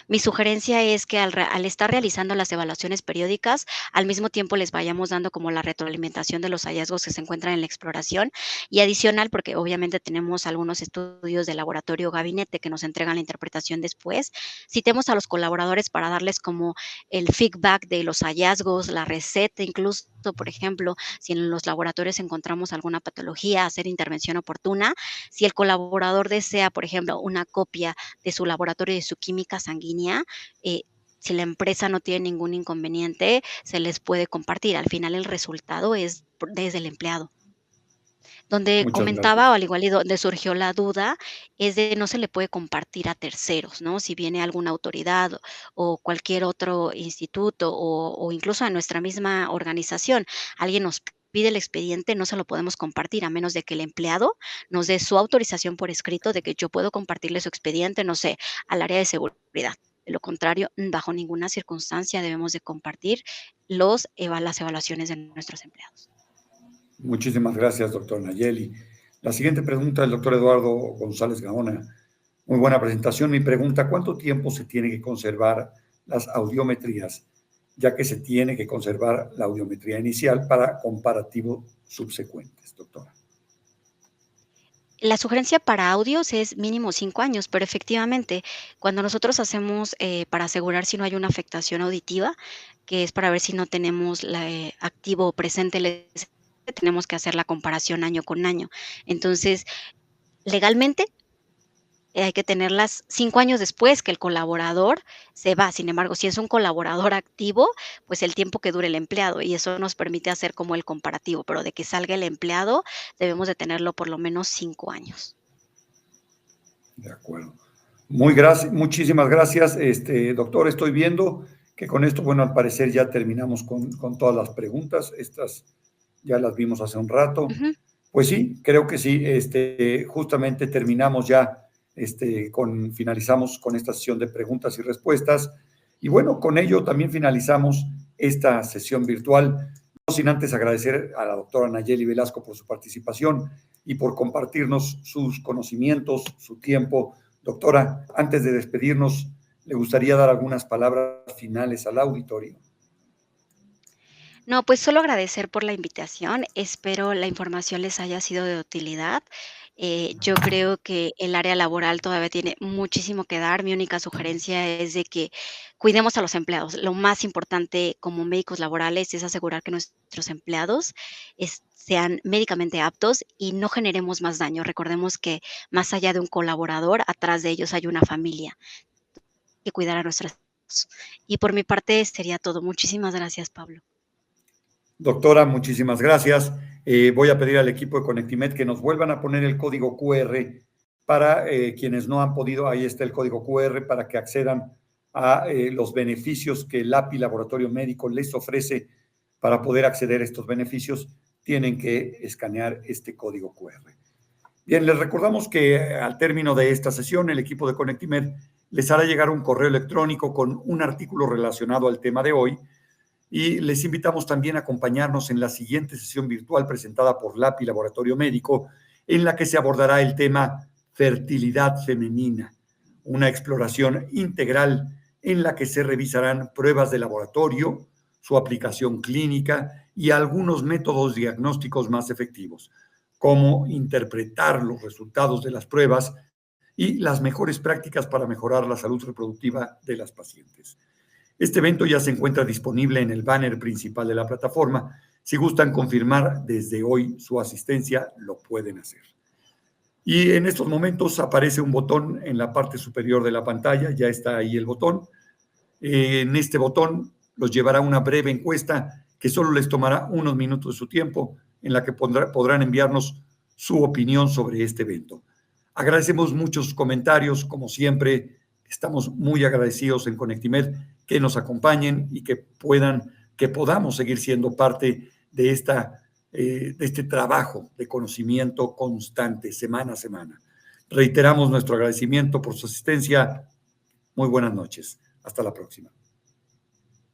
Mi sugerencia es que al estar realizando las evaluaciones periódicas, al mismo tiempo les vayamos dando como la retroalimentación de los hallazgos que se encuentran en la exploración y adicional, porque obviamente tenemos algunos estudios de laboratorio o gabinete que nos entregan la interpretación después, citemos a los colaboradores para darles como el feedback de los hallazgos, la receta, incluso, por ejemplo, si en los laboratorios encontramos alguna patología, hacer intervención oportuna. Si el colaborador desea, por ejemplo, una copia de su laboratorio de su química sanguínea, eh, si la empresa no tiene ningún inconveniente, se les puede compartir. Al final el resultado es desde el empleado. Donde Muchas comentaba, o gracias. al igual y donde surgió la duda, es de no se le puede compartir a terceros, ¿no? Si viene alguna autoridad o cualquier otro instituto o incluso a nuestra misma organización, alguien nos pide el expediente, no se lo podemos compartir a menos de que el empleado nos dé su autorización por escrito de que yo puedo compartirle su expediente, no sé, al área de seguridad. De lo contrario, bajo ninguna circunstancia debemos de compartir las evaluaciones de nuestros empleados. Muchísimas gracias, doctor Nayeli. La siguiente pregunta del doctor Eduardo González Gaona. Muy buena presentación. Mi pregunta, ¿cuánto tiempo se tiene que conservar las audiometrías, ya que se tiene que conservar la audiometría inicial para comparativos subsecuentes, doctora? La sugerencia para audios es mínimo 5 años, pero efectivamente, cuando nosotros hacemos, para asegurar si no hay una afectación auditiva, que es para ver si no tenemos activo o presente el ECT, tenemos que hacer la comparación año con año. Entonces, legalmente, hay que tenerlas 5 años después que el colaborador se va. Sin embargo, si es un colaborador activo, pues el tiempo que dure el empleado, y eso nos permite hacer como el comparativo, pero de que salga el empleado, debemos de tenerlo por lo menos 5 años. De acuerdo. Muchísimas gracias, doctor. Estoy viendo que con esto, bueno, al parecer ya terminamos con todas las preguntas. Estas ya las vimos hace un rato. Ujú. Pues sí, creo que sí. Justamente terminamos ya, finalizamos con esta sesión de preguntas y respuestas. Y bueno, con ello también finalizamos esta sesión virtual. No sin antes agradecer a la doctora Nayeli Velasco por su participación y por compartirnos sus conocimientos, su tiempo. Doctora, antes de despedirnos, ¿le gustaría dar algunas palabras finales al auditorio? No, pues solo agradecer por la invitación. Espero la información les haya sido de utilidad. Yo creo que el área laboral todavía tiene muchísimo que dar. Mi única sugerencia es de que cuidemos a los empleados. Lo más importante como médicos laborales es asegurar que nuestros empleados sean médicamente aptos y no generemos más daño. Recordemos que más allá de un colaborador, atrás de ellos hay una familia que cuidar a nuestros hijos. Y por mi parte sería todo. Muchísimas gracias, Pablo. Doctora, muchísimas gracias. Voy a pedir al equipo de Conectimed que nos vuelvan a poner el código QR para quienes no han podido. Ahí está el código QR para que accedan a los beneficios que el API Laboratorio Médico les ofrece. Para poder acceder a estos beneficios, tienen que escanear este código QR. Bien, les recordamos que al término de esta sesión, el equipo de Conectimed les hará llegar un correo electrónico con un artículo relacionado al tema de hoy. Y les invitamos también a acompañarnos en la siguiente sesión virtual presentada por LAPI Laboratorio Médico, en la que se abordará el tema fertilidad femenina, una exploración integral en la que se revisarán pruebas de laboratorio, su aplicación clínica y algunos métodos diagnósticos más efectivos, cómo interpretar los resultados de las pruebas y las mejores prácticas para mejorar la salud reproductiva de las pacientes. Este evento ya se encuentra disponible en el banner principal de la plataforma. Si gustan confirmar desde hoy su asistencia, lo pueden hacer. Y en estos momentos aparece un botón en la parte superior de la pantalla, ya está ahí el botón. En este botón los llevará a una breve encuesta que solo les tomará unos minutos de su tiempo, en la que podrán enviarnos su opinión sobre este evento. Agradecemos muchos comentarios, como siempre. Estamos muy agradecidos en Conectimed que nos acompañen y que podamos seguir siendo parte de este trabajo de conocimiento constante, semana a semana. Reiteramos nuestro agradecimiento por su asistencia. Muy buenas noches. Hasta la próxima.